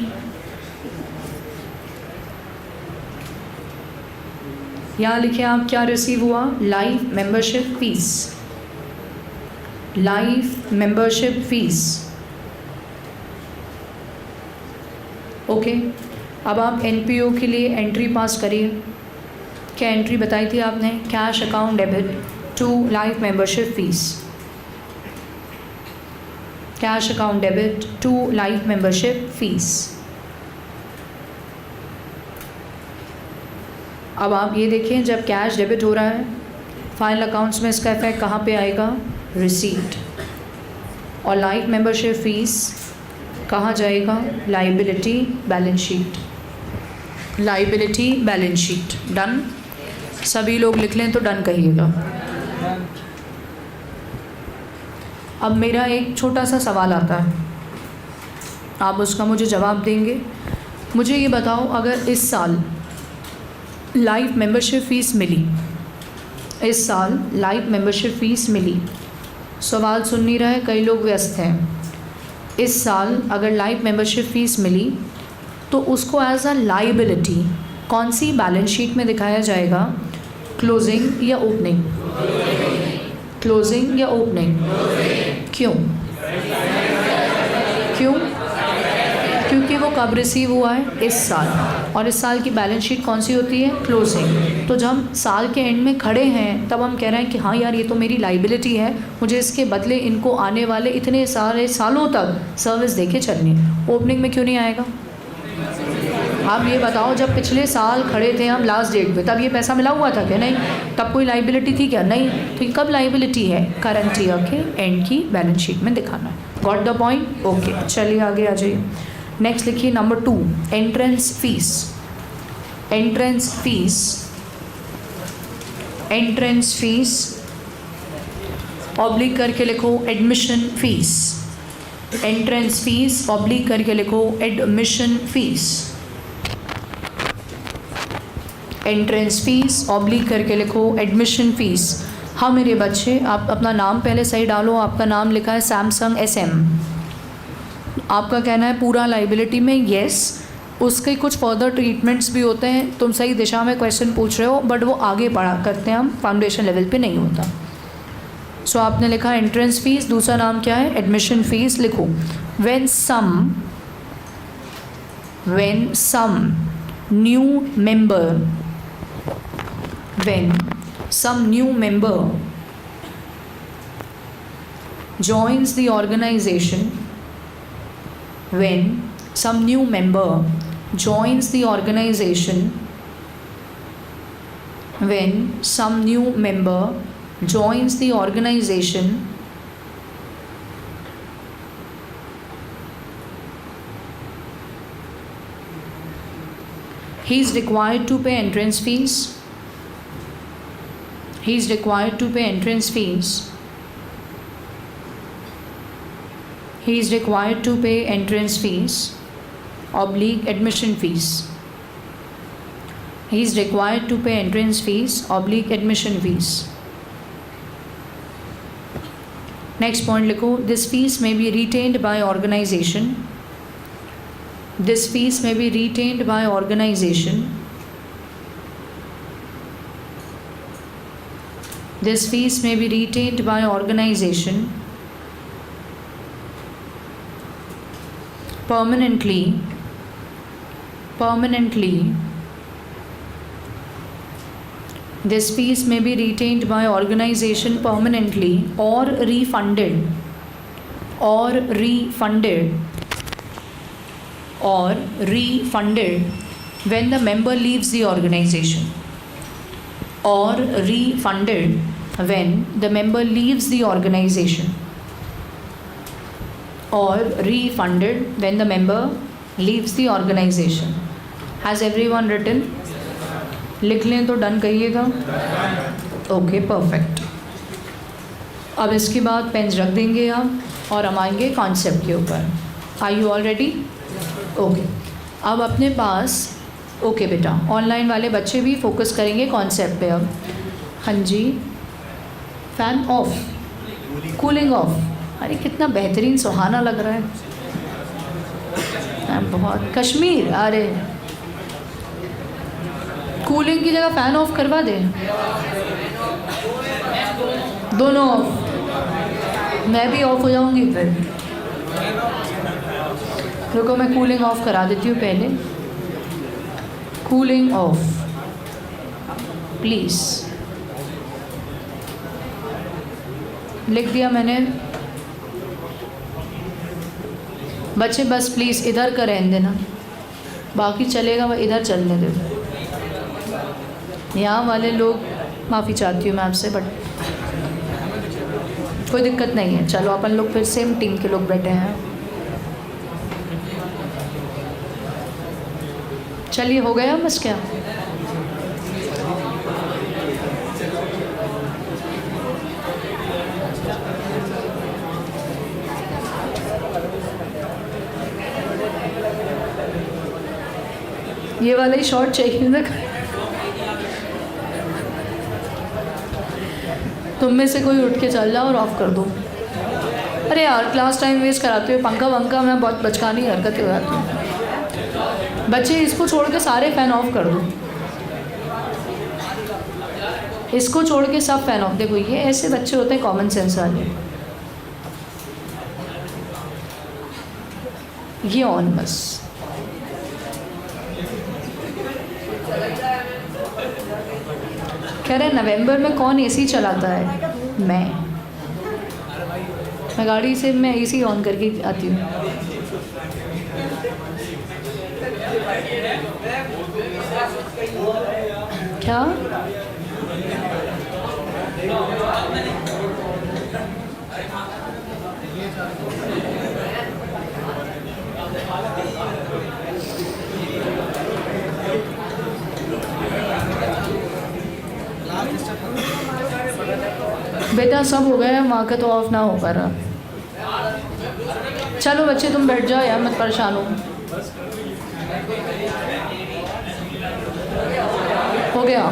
यहाँ लिखे आप क्या रिसीव हुआ? Life membership fees. Life membership fees. Okay, अब आप एनपीओ के लिए एंट्री पास करिए। क्या एंट्री बताई थी आपने? Cash account debit to life membership fees. Cash account debit to life membership fees. अब आप ये देखें, जब कैश डेबिट हो रहा है फाइनल अकाउंट्स में इसका इफेक्ट कहाँ पे आएगा? रिसीट। और लाइफ मेंबरशिप फीस कहाँ जाएगा? Liability balance sheet. Liability balance sheet. Done. सभी लोग लिख लें तो डन कहिएगा। अब मेरा एक छोटा सा सवाल आता है, आप उसका मुझे जवाब देंगे। मुझे ये बताओ, अगर इस साल लाइफ मेंबरशिप फ़ीस मिली, इस साल लाइफ मेंबरशिप फ़ीस मिली, सवाल सुन नहीं रहा है, कई लोग व्यस्त हैं। इस साल अगर लाइफ मेंबरशिप फ़ीस मिली तो उसको एज अ लाइबिलिटी कौन सी बैलेंस शीट में दिखाया जाएगा? क्लोजिंग या ओपनिंग? क्लोजिंग या ओपनिंग? क्यों? क्यों? क्योंकि वो कब रिसीव हुआ है? इस साल। और इस साल की बैलेंस शीट कौन सी होती है? क्लोजिंग। तो जब हम साल के एंड में खड़े हैं तब हम कह रहे हैं कि हाँ यार ये तो मेरी लाइबिलिटी है, मुझे इसके बदले इनको आने वाले इतने सारे सालों तक सर्विस देके चलनी है। ओपनिंग में क्यों नहीं आएगा? आप ये बताओ, जब पिछले साल खड़े थे हम लास्ट डेट पे, तब ये पैसा मिला हुआ था क्या? नहीं। तब कोई लाइबिलिटी थी क्या? नहीं। तो ये कब लाइबिलिटी है? करंट ईयर के एंड की बैलेंस शीट में दिखाना है। Got the point? ओके, चलिए आगे आ जाइए। नेक्स्ट लिखिए number 2, entrance fees. Entrance fees. Entrance fees oblique करके लिखो admission fees. Entrance fees oblique करके लिखो admission fees. Entrance fees oblique करके लिखो एडमिशन फीस। हाँ मेरे बच्चे, आप अपना नाम पहले सही डालो। आपका नाम लिखा है सैमसंग SM। आपका कहना है पूरा लाइबिलिटी में, येस। उसके कुछ फर्दर ट्रीटमेंट्स भी होते हैं। तुम सही दिशा में क्वेश्चन पूछ रहे हो, बट वो आगे पढ़ा करते हैं हम, फाउंडेशन लेवल पे नहीं होता। सो आपने लिखा एंट्रेंस फीस, दूसरा नाम क्या है? Admission fees. लिखो when some new member, when some new member joins the organization, when some new member joins the organization, when some new member joins the organization, he is required to pay entrance fees. He is required to pay entrance fees. He is required to pay entrance fees oblique admission fees. He is required to pay entrance fees oblique admission fees. Next point लिखो, this fees may be retained by organization. This fees may be retained by organization. This fees may be retained by organization permanently. This fees may be retained by organization permanently or refunded when the member leaves the organization, or refunded when the member leaves the organization, or refunded when the member leaves the organization. Has everyone written? लिख लें तो done कहिएगा. Okay, perfect. अब इसके बाद pens रख देंगे आप और हम आएंगे कॉन्सेप्ट के ऊपर. Are you all ready? Okay. अब अपने पास, ओके बेटा, ऑनलाइन वाले बच्चे भी फोकस करेंगे कॉन्सेप्ट पे अब. हाँ जी, फ़ैन ऑफ, कूलिंग ऑफ. अरे कितना बेहतरीन सुहाना लग रहा है. बहुत कश्मीर. अरे कूलिंग की जगह फ़ैन ऑफ करवा दे. दोनों ऑफ. मैं भी ऑफ हो जाऊंगी फिर. रुको, मैं कूलिंग ऑफ करा देती हूँ पहले. Cooling of please. लिख दिया मैंने. बच्चे बस प्लीज़ इधर का रहने देना, बाकी चलेगा वह इधर चलने दो. यहाँ वाले लोग, माफ़ी चाहती हूँ मैं आपसे, बट कोई दिक्कत नहीं है. चलो अपन लोग फिर सेम टीम के लोग बैठे हैं. चलिए, हो गया बस. क्या ये वाला ही शॉट चाहिए था. तुम में से कोई उठ के चल जाओ और ऑफ कर दो. अरे यार, क्लास टाइम वेस्ट कराते हुए पंखा वंखा में बहुत बचकानी हरकतें हो जाती हैं. बच्चे इसको छोड़ के सारे फ़ैन ऑफ कर दो. इसको छोड़ के सब फ़ैन ऑफ. देखो, ये ऐसे बच्चे होते हैं कॉमन सेंस वाले. ये ऑन बस. कह रहे नवंबर में कौन एसी चलाता है? मैं गाड़ी से मैं एसी ऑन करके आती हूँ. क्या बेटा, सब हो गया. वहाँ का तो ऑफ ना हो पा रहा. चलो बच्चे, तुम बैठ जाओ यार, मत परेशान हो. हो गया.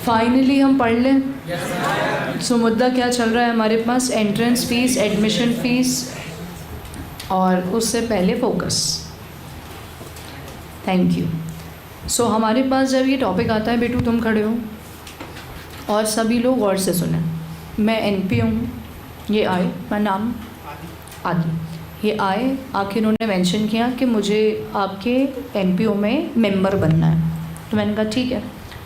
फाइनली हम पढ़ लें. सो मुद्दा क्या चल रहा है हमारे पास? एंट्रेंस फ़ीस, एडमिशन फ़ीस, और उससे पहले फोकस. Thank you. सो हमारे पास जब ये टॉपिक आता है, बेटू तुम खड़े हो और सभी लोग गौर से सुने. मैं NPO हूँ. ये आए, मैं नाम आदि. ये आए, आखिर इन्होंने मेंशन किया कि मुझे आपके NPO में मेंबर बनना है. तो मैंने कहा ठीक है.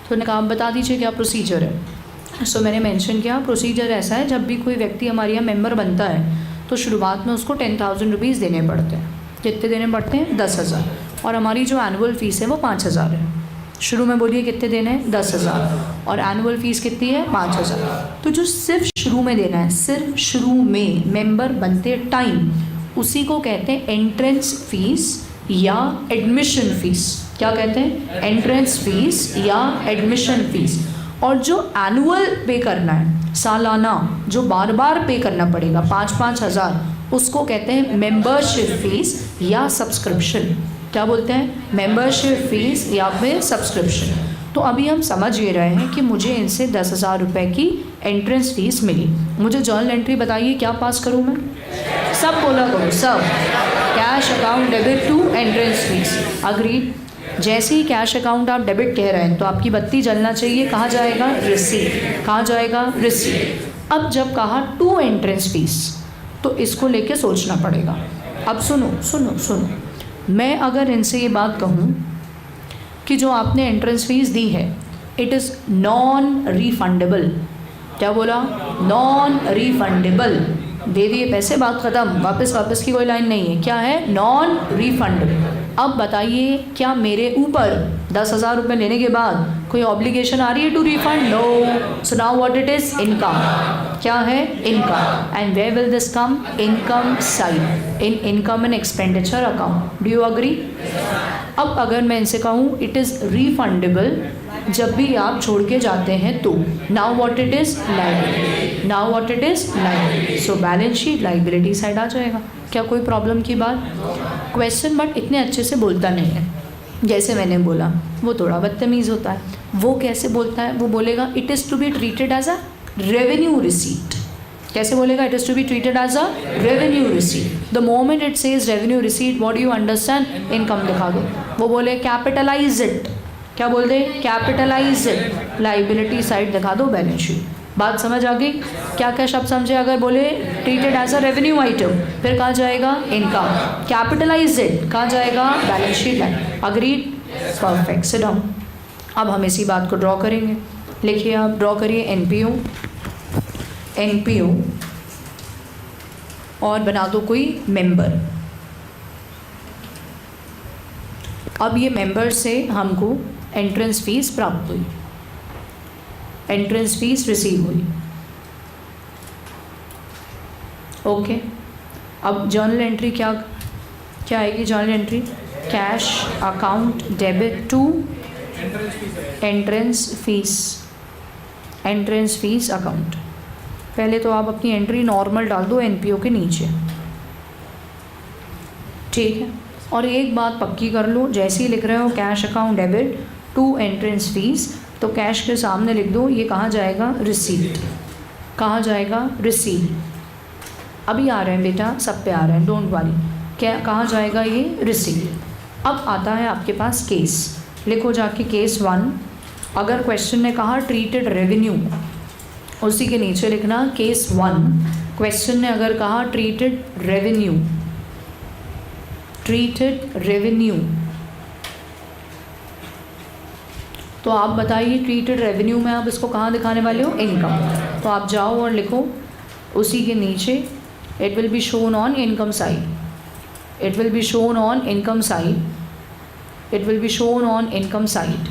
तो उन्होंने कहा आप बता दीजिए क्या प्रोसीजर है. सो मैंने मेंशन किया प्रोसीजर ऐसा है, जब भी कोई व्यक्ति हमारे यहाँ मेंबर बनता है तो शुरुआत में उसको 10,000 रुपीज़ देने पड़ते हैं. कितने देने पड़ते हैं? 10,000. और हमारी जो एनुअल फ़ीस है वो 5,000 है. शुरू में बोलिए कितने देने हैं? 10,000. और एनुअल फ़ीस कितनी है? 5,000. तो जो सिर्फ शुरू में देना है, सिर्फ शुरू में मेंबर बनते टाइम, उसी को कहते हैं एंट्रेंस फ़ीस या एडमिशन फ़ीस. क्या कहते हैं? एंट्रेंस फ़ीस या एडमिशन फ़ीस. और जो एनुअल पे करना है, सालाना, जो बार बार पे करना पड़ेगा 5-5 हज़ार, उसको कहते हैं मेंबरशिप फ़ीस या सब्सक्रिप्शन. क्या बोलते हैं? मेंबरशिप फ़ीस या फिर सब्सक्रिप्शन. तो अभी हम समझ ये रहे हैं कि मुझे इनसे 10,000 रुपये की एंट्रेंस फ़ीस मिली. मुझे जर्नल एंट्री बताइए क्या पास करूँ मैं? सब बोला करो, सब. Cash account debit to entrance fees. Agreed. जैसे ही कैश अकाउंट आप डेबिट कह रहे हैं तो आपकी बत्ती जलना चाहिए. कहाँ जाएगा? रिसीट. कहाँ जाएगा? रिसीट. अब जब कहा टू एंट्रेंस फ़ीस, तो इसको लेके सोचना पड़ेगा. अब सुनो सुनो सुनो, मैं अगर इनसे ये बात कहूँ कि जो आपने एंट्रेंस फ़ीस दी है इट इज़ नॉन रिफंडेबल। क्या बोला? Non refundable. दे दिए पैसे, बात ख़त्म, वापस की कोई लाइन नहीं है। क्या है? Non refundable. अब बताइए, क्या मेरे ऊपर 10,000 रुपये लेने के बाद कोई ऑब्लिगेशन आ रही है to refund? No. So now what it is? Income. क्या है? Income. And where will this come? Income side, in income and expenditure account. Do you agree? अब अगर मैं इनसे कहूँ इट इज़ रिफंडेबल जब भी आप छोड़ के जाते हैं तो, now what it is? Liability. Now what it is? Liability. So balance sheet liability side आ जाएगा। क्या कोई प्रॉब्लम की बात? क्वेश्चन बट इतने अच्छे से बोलता नहीं है। जैसे मैंने बोला, वो थोड़ा बदतमीज़ होता है। वो कैसे बोलता है? वो बोलेगा it is to be treated as a revenue receipt. कैसे बोलेगा? It is to be treated as a revenue receipt. The moment it says revenue receipt, what do you understand? Income दिखा दो। वो बोले कैपिटलाइज इट। क्या बोल दे? Capitalise it. Liability side दिखा दो, बैलेंस शीट। बात समझ आ गई? क्या क्या शब्द समझे? अगर बोले treated as a revenue item, फिर कहाँ जाएगा? इनकम। कैपिटलाइज इट कहाँ जाएगा? Balance sheet line. Agreed? Perfect. Sit down. अब हम इसी बात को ड्रॉ करेंगे। लिखिए, आप ड्रॉ करिए एनपीओ, एनपीओ और बना दो कोई मेंबर। अब ये मेंबर से हमको एंट्रेंस फीस प्राप्त हुई, एंट्रेंस फीस रिसीव हुई। ओके। अब जर्नल एंट्री क्या आएगी? Journal entry cash account debit to entrance fees, entrance fees account. पहले तो आप अपनी एंट्री नॉर्मल डाल दो एनपीओ के नीचे, ठीक है। और एक बात पक्की कर लो, जैसे ही लिख रहे हो cash account debit to entrance fees, तो कैश के सामने लिख दो ये कहाँ जाएगा? रिसीट। कहाँ जाएगा? रिसीट। अभी आ रहे हैं बेटा, सब पे आ रहे हैं, डोंट वरी। क्या कहाँ जाएगा ये? रिसीट। अब आता है आपके पास केस। लिखो जाके केस 1। अगर क्वेश्चन ने कहा ट्रीटेड रेवेन्यू, उसी के नीचे लिखना केस 1। क्वेश्चन ने अगर कहा ट्रीटेड रेवेन्यू, ट्रीटेड रेवेन्यू, तो आप बताइए ट्रीटेड रेवेन्यू में आप इसको कहाँ दिखाने वाले हो? इनकम। तो आप जाओ और लिखो उसी के नीचे it will be shown on income side, it will be shown on income side, it will be shown on income side,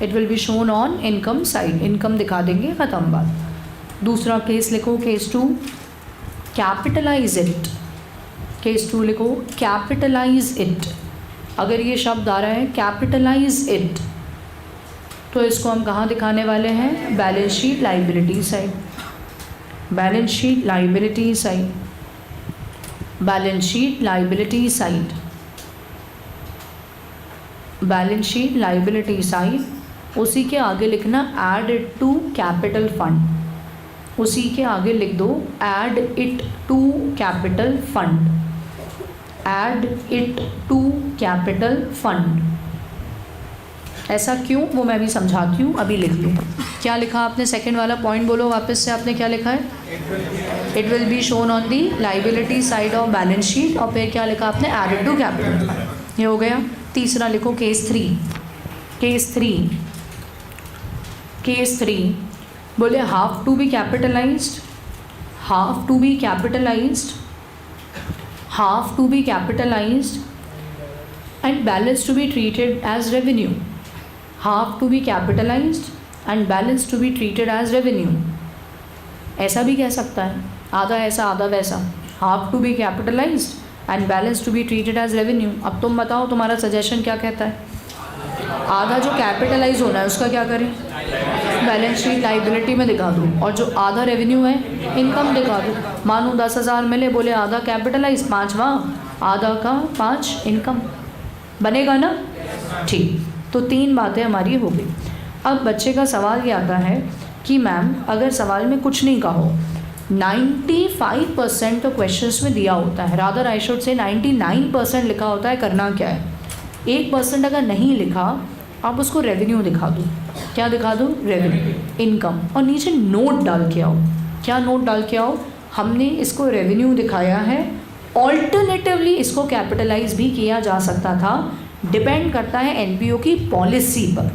it will be shown on income side. Income दिखा देंगे, ख़त्म बात। दूसरा केस लिखो, केस 2 कैपिटलाइज इट। केस 2 लिखो capitalise it. अगर ये शब्द आ रहा है कैपिटलाइज इट, तो इसको हम कहाँ दिखाने वाले हैं? Balance sheet liability side, balance sheet liability side, balance sheet liability side, balance sheet liability side. उसी के आगे लिखना add it to capital fund. उसी के आगे लिख दो add it to capital fund, add it to capital fund. ऐसा क्यों, वो मैं भी समझाती हूँ, अभी लिख लो। क्या लिखा आपने? सेकंड वाला पॉइंट बोलो वापस से, आपने क्या लिखा है? It will be shown on the liability side of balance sheet, और फिर क्या लिखा आपने? Added to capital. ये हो गया। तीसरा लिखो केस 3, केस 3, केस 3 बोले half to be capitalized, half to be capitalized, half to be capitalized and balance to be treated as revenue, half to be capitalized and balance to be treated as revenue। ऐसा भी कह सकता है, आधा ऐसा आधा वैसा, half to be capitalized and balance to be treated as revenue। अब तुम बताओ तुम्हारा सजेशन क्या कहता है? आधा जो कैपिटलाइज होना है उसका क्या करें? बैलेंस शीट लाइबिलिटी में दिखा दो, और जो आधा रेवेन्यू है इनकम दिखा दो। मानो 10,000 मिले, बोले आधा कैपिटलाइज, 5 वहाँ, आधा का 5 इनकम, बनेगा ना? ठीक। तो 3 बातें हमारी हो गई। अब बच्चे का सवाल ये आता है कि मैम अगर सवाल में कुछ नहीं कहो, 95% तो क्वेश्चंस में दिया होता है, रादर आई शुड से 99% लिखा होता है, करना क्या है? 1% अगर नहीं लिखा, आप उसको रेवेन्यू दिखा दो। क्या दिखा दो? रेवेन्यू, इनकम, और नीचे नोट डाल के आओ। क्या नोट डाल के आओ? हमने इसको रेवेन्यू दिखाया है, ऑल्टरनेटिवली इसको कैपिटलाइज भी किया जा सकता था, डिपेंड करता है एनपीओ की पॉलिसी पर।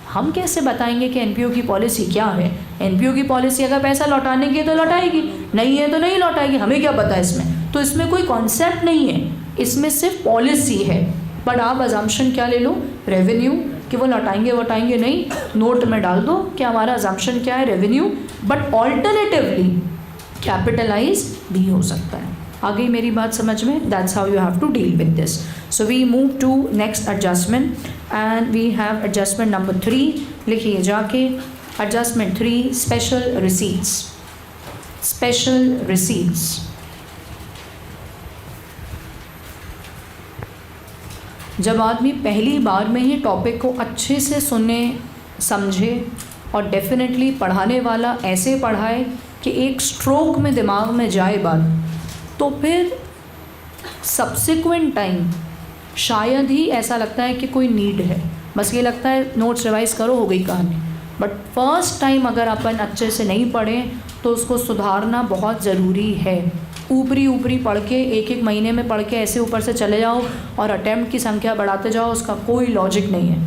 हम कैसे बताएंगे कि एनपीओ की पॉलिसी क्या है? एनपीओ की पॉलिसी अगर पैसा लौटाने की है तो लौटाएगी, नहीं है तो नहीं लौटाएगी, हमें क्या पता है इसमें? तो इसमें कोई कॉन्सेप्ट नहीं है, इसमें सिर्फ पॉलिसी है। बट आप अजम्पशन क्या ले लो? रेवेन्यू, कि वो लौटाएंगे नहीं, नोट में डाल दो कि हमारा अजम्पशन क्या है, रेवेन्यू, बट ऑल्टरनेटिवली कैपिटलाइज भी हो सकता है। आ गई मेरी बात समझ में? That's how you have to deal with this. So we move to next adjustment and we have adjustment number 3। लिखिए जाके adjustment 3, special receipts. Special receipts, जब आदमी पहली बार में ही टॉपिक को अच्छे से सुने समझे और डेफिनेटली पढ़ाने वाला ऐसे पढ़ाए कि एक स्ट्रोक में दिमाग में जाए बात, तो फिर सब्सिक्वेंट टाइम शायद ही ऐसा लगता है कि कोई नीड है, बस ये लगता है नोट्स रिवाइज़ करो हो गई कहानी। बट फर्स्ट टाइम अगर अपन अच्छे से नहीं पढ़ें तो उसको सुधारना बहुत ज़रूरी है। ऊपरी पढ़ के एक महीने में पढ़ के ऐसे ऊपर से चले जाओ और अटेम्प्ट की संख्या बढ़ाते जाओ, उसका कोई लॉजिक नहीं है।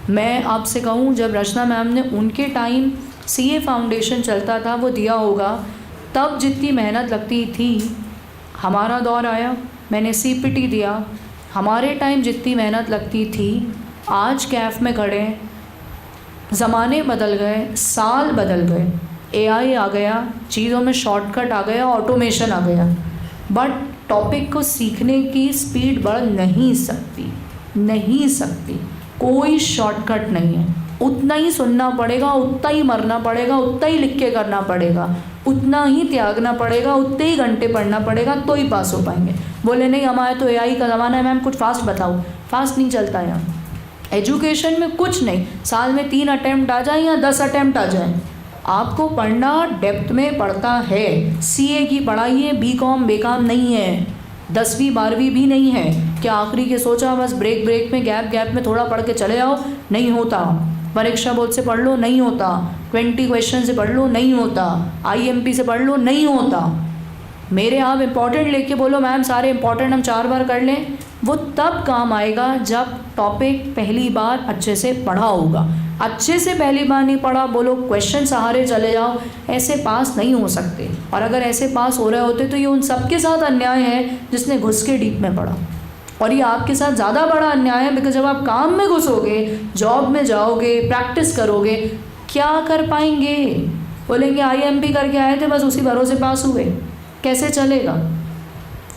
मैं आपसे कहूँ, जब रचना मैम ने उनके टाइम सीए फाउंडेशन चलता था वो दिया होगा, तब जितनी मेहनत लगती थी, हमारा दौर आया, मैंने सीपीटी दिया, हमारे टाइम जितनी मेहनत लगती थी, आज कैफ में खड़े, ज़माने बदल गए, साल बदल गए, एआई आ गया, चीज़ों में शॉर्टकट आ गया, ऑटोमेशन आ गया, बट टॉपिक को सीखने की स्पीड बढ़ नहीं सकती। कोई शॉर्टकट नहीं है, उतना ही सुनना पड़ेगा, उतना ही मरना पड़ेगा, उतना ही लिख के करना पड़ेगा, उतना ही त्यागना पड़ेगा, उतने ही घंटे पढ़ना पड़ेगा, तो ही पास हो पाएंगे। बोले नहीं हमारे तो एआई का ज़माना है मैम, कुछ फास्ट बताओ, फास्ट नहीं चलता है यहाँ। एजुकेशन में कुछ नहीं, साल में 3 अटैम्प्ट आ जाए या 10 अटैम्प्ट आ जाए, आपको पढ़ना डेप्थ में पड़ता है। सीए की पढ़ाई है, बीकॉम बेकाम नहीं है, 10वीं 12वीं भी नहीं है कि आखिरी के सोचा बस ब्रेक में गैप में थोड़ा पढ़ के चले जाओ, नहीं होता। परीक्षा बोर्ड से पढ़ लो, नहीं होता। 20 क्वेश्चन से पढ़ लो, नहीं होता। आईएमपी से पढ़ लो, नहीं होता। मेरे आप इम्पॉर्टेंट लेके बोलो मैम सारे इम्पॉर्टेंट हम 4 बार कर लें, वो तब काम आएगा जब टॉपिक पहली बार अच्छे से पढ़ा होगा। अच्छे से पहली बार नहीं पढ़ा, बोलो क्वेश्चन सहारे चले जाओ, ऐसे पास नहीं हो सकते। और अगर ऐसे पास हो रहे होते तो ये उन सबके साथ अन्याय है जिसने घुस के डीप में पढ़ा, और ये आपके साथ ज़्यादा बड़ा अन्याय है, बिकॉज जब आप काम में घुसोगे, जॉब में जाओगे, प्रैक्टिस करोगे, क्या कर पाएंगे? बोलेंगे आईएमपी करके आए थे, बस उसी भरोसे पास हुए, कैसे चलेगा?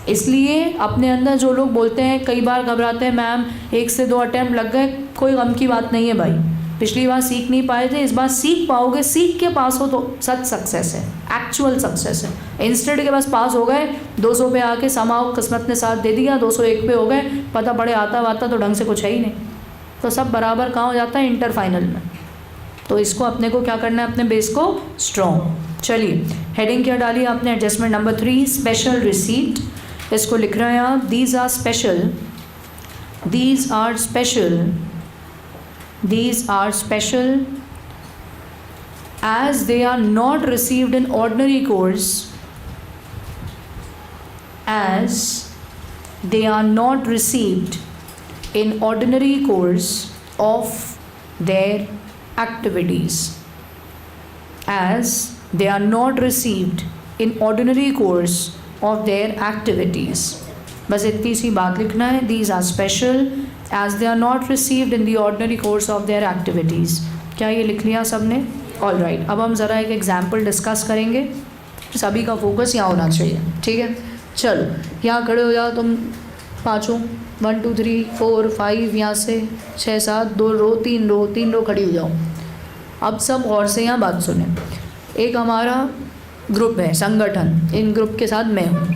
इसलिए अपने अंदर जो लोग बोलते हैं, कई बार घबराते हैं मैम 1 से 2 अटैम्प्ट लग गए, कोई गम की बात नहीं है भाई। पिछली बार सीख नहीं पाए थे, इस बार सीख पाओगे, सीख के पास हो तो सच सक्सेस है, एक्चुअल सक्सेस है। इंस्टेड के बस पास हो गए, 200 पे आके समाओ किस्मत ने साथ दे दिया, 201 पे हो गए, पता पड़े आता वाता तो ढंग से कुछ है ही नहीं, तो सब बराबर कहाँ हो जाता है? इंटर फाइनल में। तो इसको अपने को क्या करना है? अपने बेस को स्ट्रॉन्ग। चलिए हेडिंग क्या डाली आपने? Adjustment number 3, special receipt. इसको लिख रहे हैं आप, these are special, these are special as they are not received in ordinary course, as they are not received in ordinary course of their activities, as they are not received in ordinary course of their activities। बस इतनी सी बात लिखना है, these are special as they are not received in the ordinary course of their activities। क्या ये लिख लिया सबने? ऑल राइट, अब हम ज़रा एक एग्जाम्पल डिस्कस करेंगे, सभी का फोकस यहाँ होना चाहिए, ठीक है? चलो यहाँ खड़े हो जाओ तुम पाँचों, 1 2 3 4 5, यहाँ से 6 7, 2 रो 3 रो खड़ी हो जाओ। अब सब गौर से यहाँ बात सुने। एक हमारा ग्रुप है, संगठन, इन ग्रुप के साथ मैं हूँ,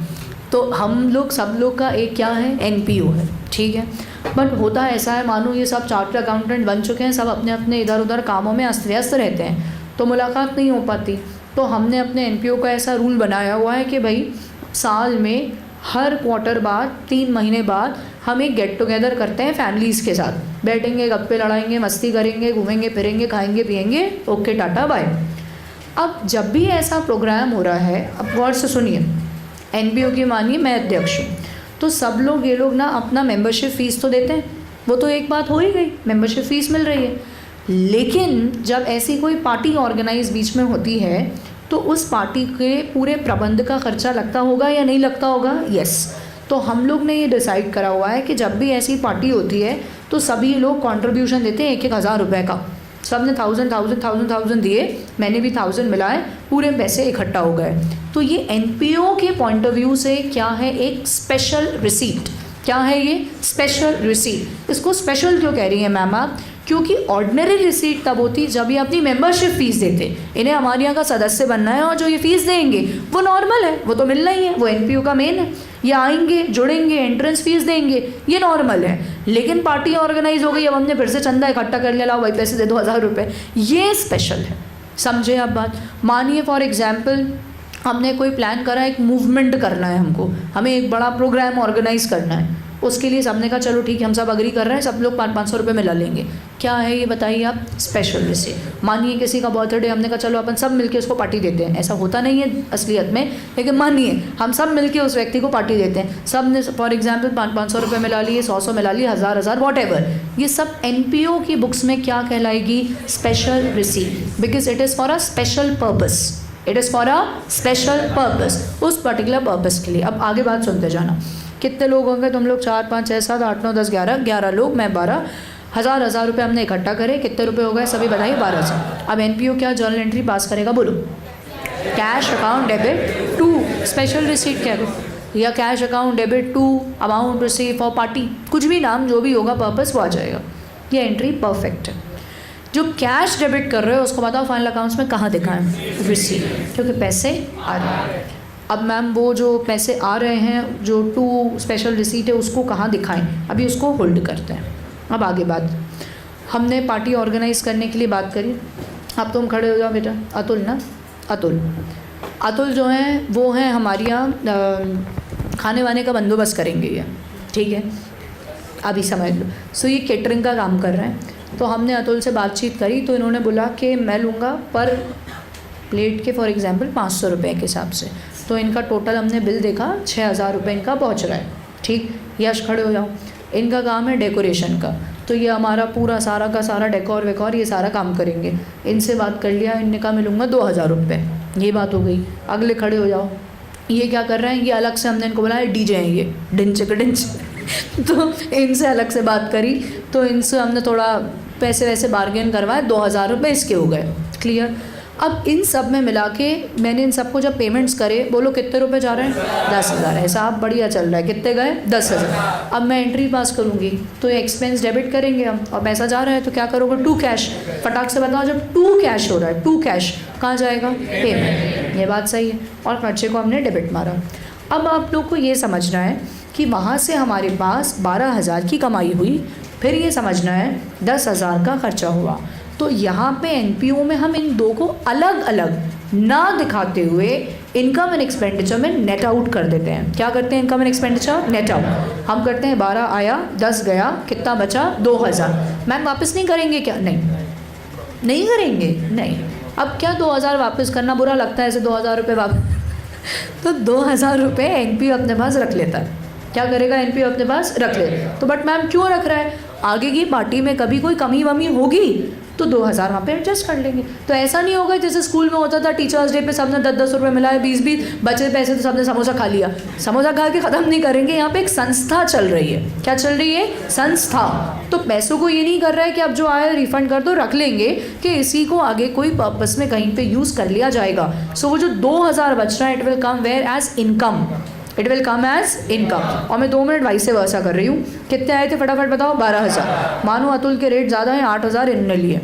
तो हम लोग सब लोग का एक क्या है? एनपीओ है, ठीक है? बट होता ऐसा है, मानो ये सब चार्टर्ड अकाउंटेंट बन चुके हैं, सब अपने अपने इधर उधर कामों में अस्त व्यस्त रहते हैं, तो मुलाकात नहीं हो पाती। तो हमने अपने एनपीओ का ऐसा रूल बनाया हुआ है कि भाई साल में हर क्वार्टर बाद 3 महीने बाद हम एक गेट टुगेदर करते हैं फैमिलीज़ के साथ, बैठेंगे, गप्पे लड़ाएंगे, मस्ती करेंगे, घूमेंगे फिरेंगे, खाएंगे पिएंगे, ओके टाटा बाय। अब जब भी ऐसा प्रोग्राम हो रहा है, अब गौर से सुनिए, एनपीओ की मानिए मैं अध्यक्ष हूँ, तो सब लोग ये लोग ना अपना मेंबरशिप फ़ीस तो देते हैं, वो तो एक बात हो ही गई, मेंबरशिप फ़ीस मिल रही है। लेकिन जब ऐसी कोई पार्टी ऑर्गेनाइज बीच में होती है तो उस पार्टी के पूरे प्रबंध का खर्चा लगता होगा या नहीं लगता होगा? यस। तो हम लोग ने ये डिसाइड करा हुआ है कि जब भी ऐसी पार्टी होती है तो सभी लोग कंट्रीब्यूशन देते हैं 1,000 रुपये का। सब ने 1000 दिए, मैंने भी 1000 मिलाए, पूरे पैसे इकट्ठा हो गए। तो ये एनपीओ के पॉइंट ऑफ व्यू से क्या है? एक स्पेशल रिसीट। क्या है ये? Special receipt. इसको स्पेशल क्यों कह रही हैं मैम आप? क्योंकि ऑर्डिनरी रिसीट तब होती जब ये अपनी मेंबरशिप फ़ीस देते, इन्हें हमारे यहाँ का सदस्य बनना है और जो ये फ़ीस देंगे वो नॉर्मल है, वो तो मिलना ही है, वो एनपीओ का मेन है। ये आएंगे, जुड़ेंगे, एंट्रेंस फ़ीस देंगे, ये नॉर्मल है। लेकिन पार्टी ऑर्गेनाइज हो गई, अब हमने फिर से चंदा इकट्ठा कर लिया, लाओ भाई पैसे दे दो 1000 रुपये, ये स्पेशल है। समझे आप बात? मानिए फॉर एग्जाम्पल हमने कोई प्लान करा, एक मूवमेंट करना है हमको, हमें एक बड़ा प्रोग्राम ऑर्गेनाइज करना है, उसके लिए सबने कहा चलो ठीक है हम सब अग्री कर रहे हैं, सब लोग 500 रुपये मिला लेंगे। क्या है ये बताइए आप? Special receipt. मानिए किसी का बर्थडे, हमने कहा चलो अपन सब मिलके उसको पार्टी देते हैं। ऐसा होता नहीं है असलियत में, लेकिन मानिए हम सब मिलके उस व्यक्ति को पार्टी देते हैं। सब ने फॉर एग्जाम्पल 500 रुपये मिला लिए, 100 मिला लिए, 1000 वॉटेवर। ये सब एनपीओ की बुक्स में क्या कहलाएगी? Special receipt, because it is for a special purpose. It is for a special purpose, उस पर्टिकुलर पर्पस के लिए। अब आगे बात सुनते जाना। कितने लोग होंगे? तुम लोग 4 5 6 7 8 9 10 11 लोग, मैं 12। 1000 रुपये हमने इकट्ठा करे, कितने रुपए हो गए सभी बताइए? 1200। अब एनपीओ क्या जर्नल एंट्री पास करेगा? बोलो। Cash account debit to special receipt क्या है, या cash account debit to amount receive for party, कुछ भी नाम जो भी होगा पर्पस वो आ जाएगा। ये एंट्री परफेक्ट है। जो कैश डेबिट कर रहे हो उसको बताओ फाइनल अकाउंट्स में कहाँ दिखाएं? रिसीट, क्योंकि पैसे आ रहे हैं। अब मैम वो जो पैसे आ रहे हैं, जो टू स्पेशल रिसीट है, उसको कहाँ दिखाएं? अभी उसको होल्ड करते हैं। अब आगे बात, हमने पार्टी ऑर्गेनाइज करने के लिए बात करी। अब तुम खड़े हो जाओ बेटा। अतुल ना, अतुल जो हैं वो हैं हमारे यहाँ खाने वाने का बंदोबस्त करेंगे ये, ठीक है? अभी समझ लो। सो ये केटरिंग का काम कर रहे हैं। तो हमने अतुल से बातचीत करी तो इन्होंने बोला कि मैं लूँगा पर प्लेट के फॉर एग्जांपल 500 रुपये के हिसाब से। तो इनका टोटल हमने बिल देखा 6000 रुपये इनका पहुंच रहा है, ठीक? यश खड़े हो जाओ। इनका काम है डेकोरेशन का, तो ये हमारा पूरा सारा का सारा डेकोर वेकोर ये सारा काम करेंगे। इनसे बात कर लिया, इनने कहा मिलूँगा 2000 रुपये, ये बात हो गई। अगले खड़े हो जाओ। ये क्या कर रहे हैं? ये अलग से हमने इनको बोला डीजे हैं ये, डिंच तो इनसे अलग से बात करी, तो इनसे हमने थोड़ा पैसे वैसे बार्गेन करवाए, 2000 रुपये इसके हो गए। क्लियर? अब इन सब में मिला के मैंने इन सबको जब पेमेंट्स करे, बोलो कितने रुपए जा रहे हैं? 10,000 है। साहब बढ़िया चल रहा है। कितने गए? 10,000। अब मैं एंट्री पास करूँगी तो एक्सपेंस डेबिट करेंगे हम, और पैसा जा रहा है तो क्या करोगे? To cash. फटाक से बताओ, जब टू कैश हो रहा है, टू कैश कहाँ जाएगा? पेमेंट। ये बात सही है। और खर्चे को हमने डेबिट मारा। अब आप लोग को ये समझना है कि वहाँ से हमारे पास 12,000 की कमाई हुई, फिर ये समझना है 10,000 का खर्चा हुआ। तो यहाँ पे एनपीओ में हम इन दो को अलग अलग ना दिखाते हुए इनकम एंड एक्सपेंडिचर में नेट आउट कर देते हैं। क्या करते हैं? Income and expenditure net out. हम करते हैं 12 आया, 10 गया, कितना बचा? 2000। मैम वापस नहीं करेंगे क्या? नहीं करेंगे, नहीं। अब क्या 2000 वापस करना बुरा लगता है? ऐसे 2000 रुपये वापस तो 2000 रुपये एनपीओ अपने पास रख लेता है। क्या करेगा? एनपीओ अपने पास रख ले। तो बट मैम क्यों रख रहा है? आगे की पार्टी में कभी कोई कमी वमी होगी तो 2000 वहाँ पे एडजस्ट कर लेंगे। तो ऐसा नहीं होगा जैसे स्कूल में होता था, टीचर्स डे पे सबने 10-10 रुपये मिलाए, 20-20 बचे पैसे तो सबने समोसा खा लिया। समोसा खा के ख़त्म नहीं करेंगे। यहाँ पे एक संस्था चल रही है। क्या चल रही है? संस्था। तो पैसों को ये नहीं कर रहा है कि अब जो आया रिफंड कर दो, रख लेंगे कि इसी को आगे कोई पर्पस में कहीं पे यूज़ कर लिया जाएगा। सो वो जो 2000 बच रहा है, it will come where as income, it will come as income. और मैं 2 मिनट वाइस से वर्षा कर रही हूँ। कितने आए थे फटाफट बताओ? 12,000। मानो अतुल के रेट ज़्यादा हैं, 8,000 इनने लिए।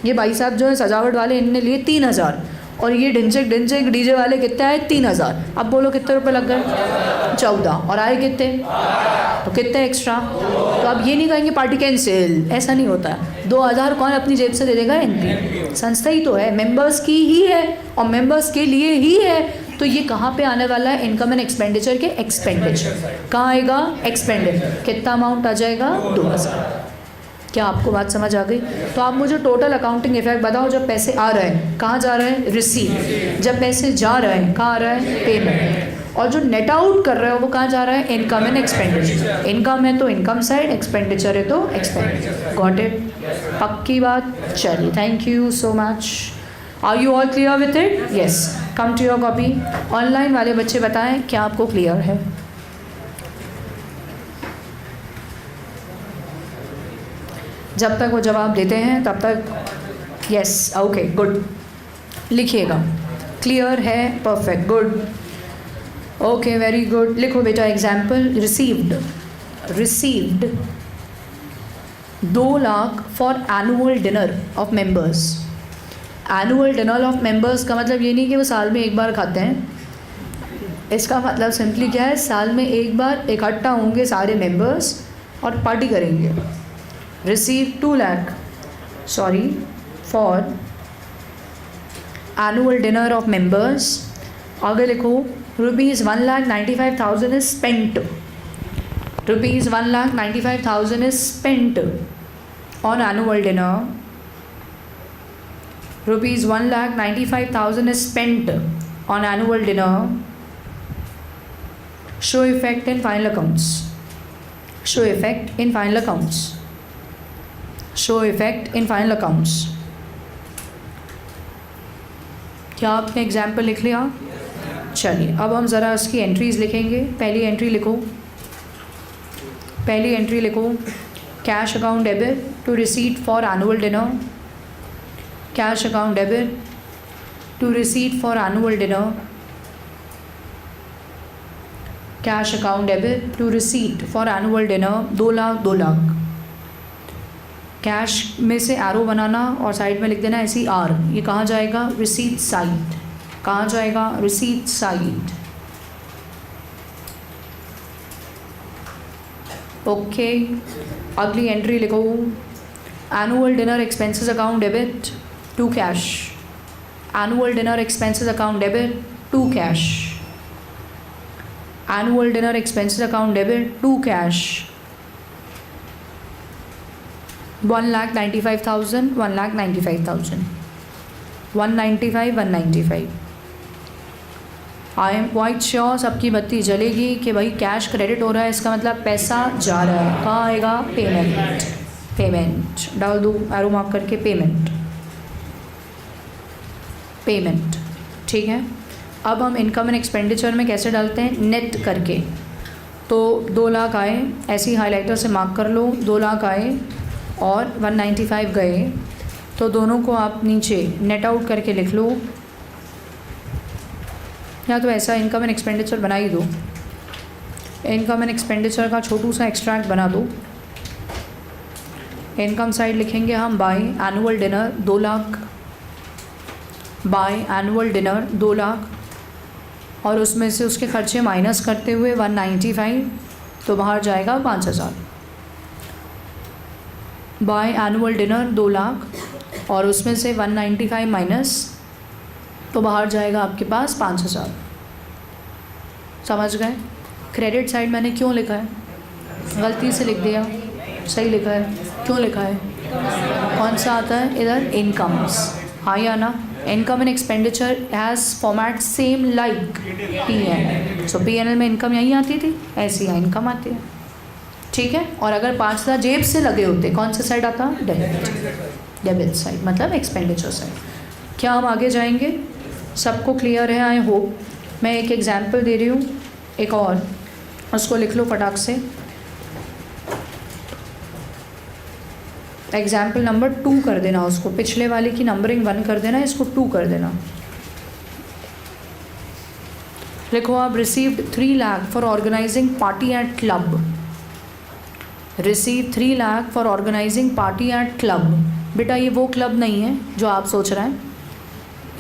ये भाई साहब जो है सजावट वाले, इनने लिए 3,000। और ये ढिंचक डीजे वाले कितने आए? 3,000। अब बोलो कितने रुपए लग गए? 14। और आए कितने? तो कितने एक्स्ट्रा? तो अब ये नहीं कहेंगे पार्टी कैंसिल, ऐसा नहीं होता है। 2000 कौन अपनी जेब से दे देगा? एनपी संस्था ही तो है, मेंबर्स की ही है और मेंबर्स के लिए ही है। तो ये कहाँ पे आने वाला है? इनकम एंड एक्सपेंडिचर के एक्सपेंडिचर। कहाँ आएगा? एक्सपेंडिचर। कितना अमाउंट आ जाएगा? 2000। क्या आपको बात समझ आ गई? तो आप मुझे टोटल अकाउंटिंग इफेक्ट बताओ। जब पैसे आ रहे हैं कहाँ जा रहे हैं? रिसीव। जब पैसे जा रहे हैं कहाँ आ रहा है? पेमेंट। और जो नेट आउट कर रहे हो वो कहाँ जा रहा है, इनकम एंड एक्सपेंडिचर। इनकम है तो इनकम साइड, एक्सपेंडिचर है तो एक्सपेंडिचर। Got it? पक्की बात? चलिए, thank you so much. Are you all clear with it? Yes, come to your copy. Online वाले बच्चे बताएं क्या आपको क्लियर है। जब तक वो जवाब देते हैं तब तक यस, ओके, गुड। लिखिएगा, क्लियर है, perfect, good, okay, very good. लिखो बेटा example, received 2 lakh for annual dinner of members. Annual dinner of members का मतलब ये नहीं कि वो साल में एक बार खाते हैं, इसका मतलब सिंपली क्या है, साल में एक बार इकट्ठा होंगे सारे मेंबर्स और पार्टी करेंगे। Receive 2 lakh for annual dinner of members. आगे लिखो, ₹1,95,000 is spent. ₹1,95,000 is spent on annual dinner. ₹1,95,000 is spent on annual dinner. Show effect in final accounts. Show effect in final accounts. Show effect in final accounts. क्या आपने example लिख लिया? चलिए, अब हम ज़रा इसकी एंट्रीज़ लिखेंगे। पहली एंट्री लिखो, cash account debit to receipt for annual dinner. Cash account debit to receipt for annual dinner. Cash account debit to receipt for annual dinner 2 lakh. Cash में से एरो बनाना और साइड में लिख देना ऐसी आर। ये कहाँ जाएगा? Receipt side. कहाँ जाएगा? Receipt side. ओके, अगली एंट्री लिखो, annual dinner expenses account debit to cash. Annual dinner expenses account debit to cash. Annual dinner expenses account debit to cash. 1,95,000, 1,95,000, 195। I am quite sure सबकी बत्ती जलेगी कि भाई cash credit हो रहा है, इसका मतलब पैसा जा रहा है। कहाँ आएगा? पेमेंट डाल दो एरो मार्क करके, पेमेंट। ठीक है, अब हम इनकम एंड एक्सपेंडिचर में कैसे डालते हैं? नेट करके। तो 2 लाख आए, ऐसे ही हाईलाइटर से मार्क कर लो, 2 लाख आए और 195 गए, तो दोनों को आप नीचे नेट आउट करके लिख लो, या तो ऐसा इनकम एंड एक्सपेंडिचर बना ही दो। इनकम एंड एक्सपेंडिचर का छोटू सा एक्सट्रैक्ट बना दो। इनकम साइड लिखेंगे हम by annual dinner 2 lakh, by annual dinner 2 lakh, और उसमें से उसके खर्चे माइनस करते हुए 195, तो बाहर जाएगा 5,000। बाय एनुअल डिनर 2 लाख और उसमें से 195 माइनस, तो बाहर जाएगा आपके पास 5,000। समझ गए? क्रेडिट साइड मैंने क्यों लिखा है? गलती से लिख दिया, सही लिखा है। क्यों लिखा है? कौन सा आता है इधर? इनकम्स। हाँ या ना? Income and expenditure has format same like PNL। So PNL में इनकम यहीं आती थी, ऐसी यहाँ इनकम आती है। ठीक है, और अगर 5,000 जेब से लगे होते, कौन सा साइड आता? डेबिट साइड, मतलब एक्सपेंडिचर साइड। क्या हम आगे जाएंगे? सबको क्लियर है? I hope. मैं एक एग्जाम्पल दे रही हूँ, एक और, उसको लिख लो फटाक से। एग्जाम्पल नंबर 2 कर देना उसको, पिछले वाले की नंबरिंग 1 कर देना, इसको 2 कर देना। लिखो आप, received 3 lakh for organizing party at club. Receive 3 lakh for organizing party at club. बेटा ये वो क्लब नहीं है जो आप सोच रहे हैं।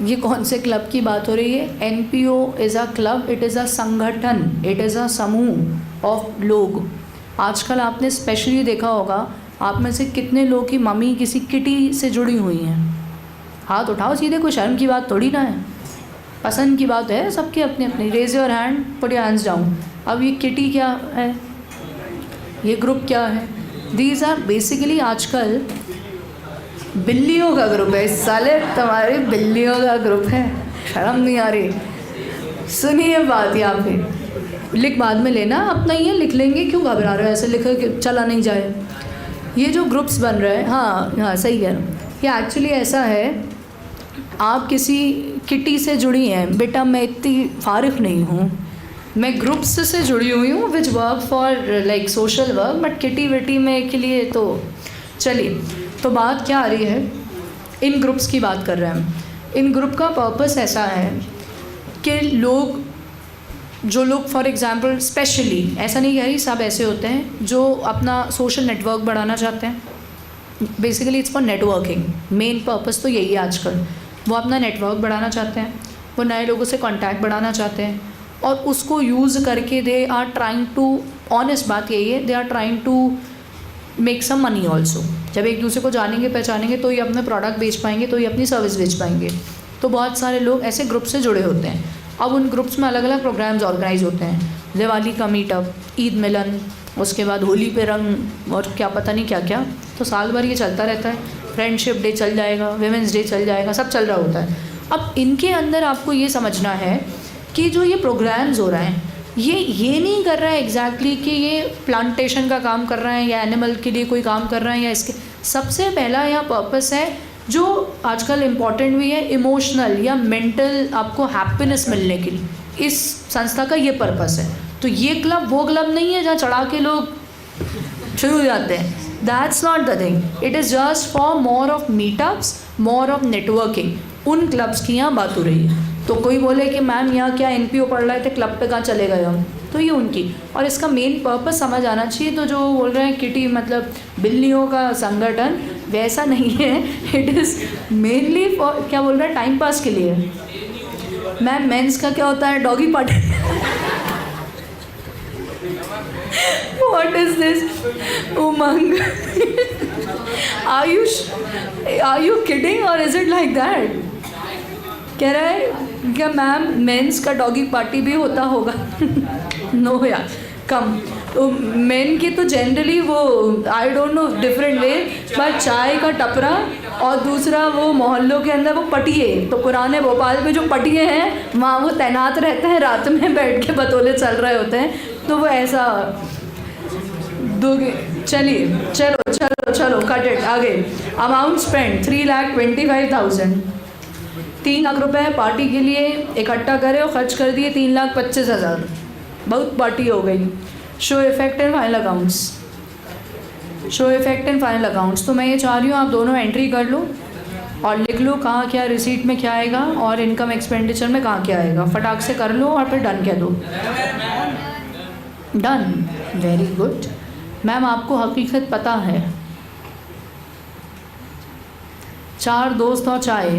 ये कौन से क्लब की बात हो रही है? NPO is a club, it is a संगठन, इट इज़ अ समूह ऑफ लोग। आजकल आपने स्पेशली देखा होगा, आप में से कितने लोग की मम्मी किसी किटी से जुड़ी हुई हैं? हाथ उठाओ सीधे, कोई शर्म की बात थोड़ी ना है, पसंद की बात है सबकी अपनी अपनी। Raise your hand, put your hands down. अब ये किटी क्या है? ये ग्रुप क्या है? दीज आर बेसिकली आजकल बिल्लियों का ग्रुप है। साले तुम्हारे बिल्लियों का ग्रुप है, शर्म नहीं आ रही? सुनिए बात यहाँ पे, लिख बाद में लेना, अपना ये लिख लेंगे, क्यों घबरा रहे हो ऐसे, लिखो कि चला नहीं जाए। ये जो ग्रुप्स बन रहे हैं, हाँ हाँ सही कह रहा हूँ, ये एक्चुअली ऐसा है, आप किसी किटी से जुड़ी हैं, बेटा मैं इतनी फारिग नहीं हूँ, मैं ग्रुप्स से जुड़ी हुई हूँ which work for like social work, but kitty witty में के लिए तो चलिए। तो बात क्या आ रही है, इन ग्रुप्स की बात कर रहे हैं हम। इन ग्रुप का पर्पस ऐसा है कि लोग, जो लोग फॉर एग्ज़ाम्पल स्पेशली, ऐसा नहीं कह रही सब ऐसे होते हैं जो अपना सोशल नेटवर्क बढ़ाना चाहते हैं, basically it's for networking, main purpose तो यही है आजकल। वो अपना नेटवर्क बढ़ाना चाहते हैं, वो नए लोगों से कांटेक्ट बढ़ाना चाहते हैं, और उसको यूज़ करके they are trying to, honest बात यही है, they are trying to make some money also. जब एक दूसरे को जानेंगे पहचानेंगे तो ही अपने प्रोडक्ट बेच पाएंगे, तो ही अपनी सर्विस बेच पाएंगे। तो बहुत सारे लोग ऐसे ग्रुप से जुड़े होते हैं। अब उन ग्रुप्स में अलग अलग प्रोग्राम्स ऑर्गेनाइज होते हैं, दिवाली का मीटअप, ईद मिलन, उसके बाद होली पे रंग, और क्या पता नहीं क्या क्या, तो साल भर ये चलता रहता है। फ्रेंडशिप डे चल जाएगा, विमेंस डे चल जाएगा, सब चल रहा होता है। अब इनके अंदर आपको ये समझना है कि जो ये प्रोग्राम्स हो रहे हैं, ये नहीं कर रहा है एग्जैक्टली कि ये प्लांटेशन का काम कर रहे हैं या एनिमल के लिए कोई काम कर रहे हैं, या इसके सबसे पहला यहाँ पर्पस है जो आजकल इम्पॉर्टेंट भी है, इमोशनल या मेंटल आपको हैप्पीनेस मिलने के लिए इस संस्था का ये पर्पस है। तो ये क्लब वो क्लब नहीं है जहाँ चढ़ा के लोग शुरू हो जाते हैं, that's not the thing. It is just for more of meetups, more of networking. उन क्लब्स की यहाँ बात हो रही है। तो कोई बोले कि मैम यहाँ क्या NPO पढ़ रहे थे, क्लब पे कहाँ चले गए हम, तो ये उनकी, और इसका मेन पर्पस समझ आना चाहिए। तो जो बोल रहे हैं किटी मतलब बिल्लियों का संगठन, वैसा नहीं है। इट इज़ मेनली फॉर, क्या बोल रहे हैं, टाइम पास के लिए। मैम मेंस का क्या होता है, doggy party. What is this? Umang. Are you kidding or is it like that? कह रहा है क्या मैम मेंस का डॉगी पार्टी भी होता होगा? नो यार, कम। तो मेन की तो जनरली वो I don't know different way, but चाय का टपरा, और दूसरा वो मोहल्लों के अंदर वो पटिए। तो पुराने भोपाल में जो पटिए हैं वहाँ वो तैनात रहते हैं, रात में बैठ के बतौले चल रहे होते हैं। तो वो ऐसा चलिए, चलो चलो चलो कट इट। आगे अमाउंट स्पेंड 3,25,000, 3 लाख रुपए पार्टी के लिए इकट्ठा करे और खर्च कर दिए 3,25,000। बहुत पार्टी हो गई। Show effect and final accounts, show effect and final accounts. तो मैं ये चाह रही हूँ आप दोनों एंट्री कर लो और लिख लो कहाँ क्या रिसीट में क्या आएगा और इनकम एक्सपेंडिचर में कहाँ क्या आएगा। फटाक से कर लो और फिर डन कह दो। Done, very good. मैम आपको हकीकत पता है, 4 दोस्त और चाय।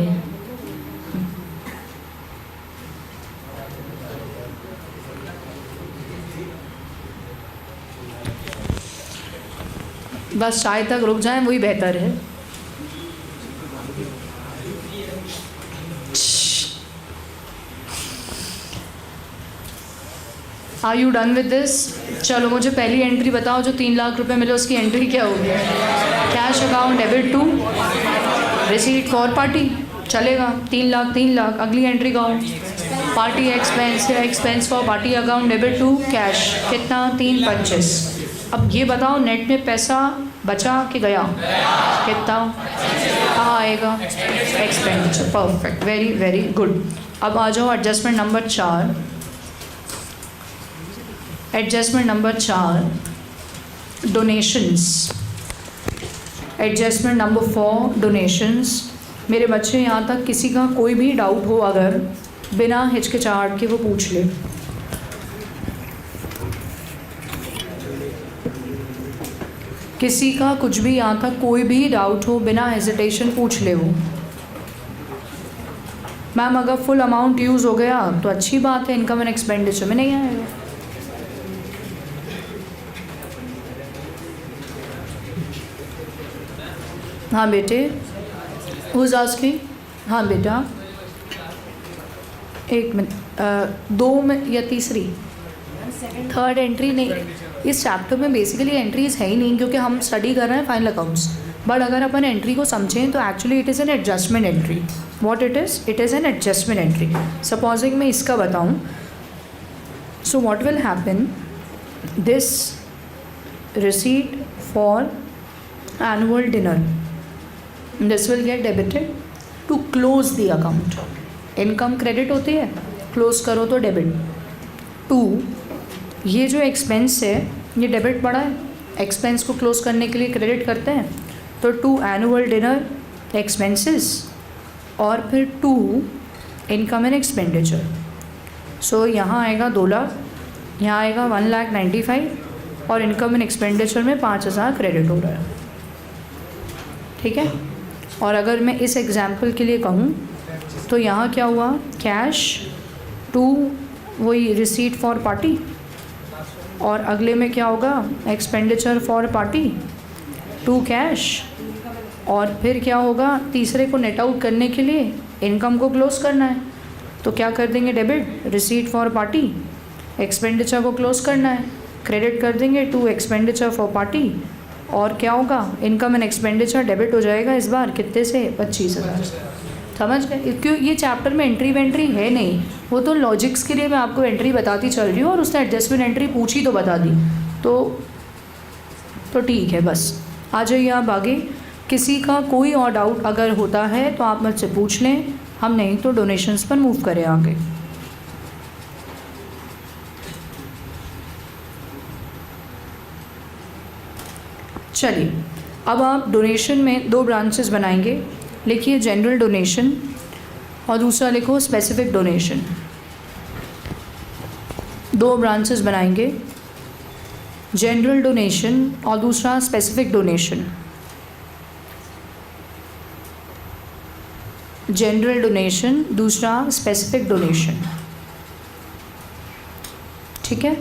बस चाय तक रुक जाएं, वही बेहतर है। Are you done with this? चलो मुझे पहली एंट्री बताओ, जो 3 लाख रुपए मिले उसकी एंट्री क्या होगी? Cash account debit to receipt for party, चलेगा 3 लाख 3 लाख। अगली एंट्री का पार्टी एक्सपेंस या expense for party account debit to cash, कितना? 3,25। अब ये बताओ नेट में पैसा बचा कि गया? कितना? कहाँ आएगा? Expenditure. Perfect, very very good. अब आ जाओ adjustment number 4। Adjustment number 4, donations. Adjustment number 4, donations. मेरे बच्चे यहाँ तक किसी का कोई भी डाउट हो अगर, बिना हिचकिचाहट के वो पूछ ले। किसी का कुछ भी यहाँ तक कोई भी डाउट हो, बिना हेजिटेशन पूछ ले वो। मैम अगर फुल अमाउंट यूज़ हो गया तो अच्छी बात है, इनकम एंड एक्सपेंडिचर में नहीं आएगा। हाँ बेटे, हुज़ आस्किंग? हाँ बेटा, 1 मिनट, 2 में या तीसरी? थर्ड एंट्री नहीं, इस चैप्टर में बेसिकली एंट्रीज है ही नहीं क्योंकि हम स्टडी कर रहे हैं फाइनल अकाउंट्स। बट अगर अपन एंट्री को समझें तो actually it is an adjustment entry. What it is an adjustment entry. Supposing मैं इसका बताऊँ, so what will happen, this receipt for annual dinner, this will get debited to close the account. Income credit होती है, close करो तो debit. 2, ये जो expense है ये डेबिट पड़ा है, एक्सपेंस को क्लोज करने के लिए क्रेडिट करते हैं, तो 2 एनुअल डिनर एक्सपेंसेस और फिर 2 इनकम एंड एक्सपेंडिचर. सो यहाँ आएगा 2 लाख, यहाँ आएगा 1,95,000 और इनकम एंड एक्सपेंडिचर में 5,000 क्रेडिट हो रहा है. ठीक है. और अगर मैं इस एग्जाम्पल के लिए कहूँ तो यहाँ क्या हुआ, कैश 2 वही रिसीट फॉर पार्टी, और अगले में क्या होगा, एक्सपेंडिचर फॉर पार्टी 2 कैश, और फिर क्या होगा, तीसरे को नेट आउट करने के लिए इनकम को क्लोज करना है तो क्या कर देंगे, debit receipt for party, expenditure को क्लोज करना है क्रेडिट कर देंगे 2 एक्सपेंडिचर फॉर पार्टी, और क्या होगा, इनकम एंड एक्सपेंडिचर डेबिट हो जाएगा इस बार कितने से, 25,000. समझ गए. क्यों ये चैप्टर में एंट्री वेंट्री है नहीं, वो तो लॉजिक्स के लिए मैं आपको एंट्री बताती चल रही हूँ और उसने एडजस्टमेंट एंट्री पूछी तो बता दी, तो ठीक है. बस आ जाइए आप आगे. किसी का कोई और डाउट अगर होता है तो आप मुझसे पूछ लें, हम नहीं तो डोनेशंस पर मूव करें आगे. चलिए, अब आप डोनेशन में 2 ब्रांचेस बनाएंगे. लिखिए जनरल डोनेशन और दूसरा लिखो स्पेसिफिक डोनेशन. 2 ब्रांचेस बनाएंगे, जनरल डोनेशन और दूसरा स्पेसिफिक डोनेशन. जनरल डोनेशन, दूसरा स्पेसिफिक डोनेशन. ठीक है.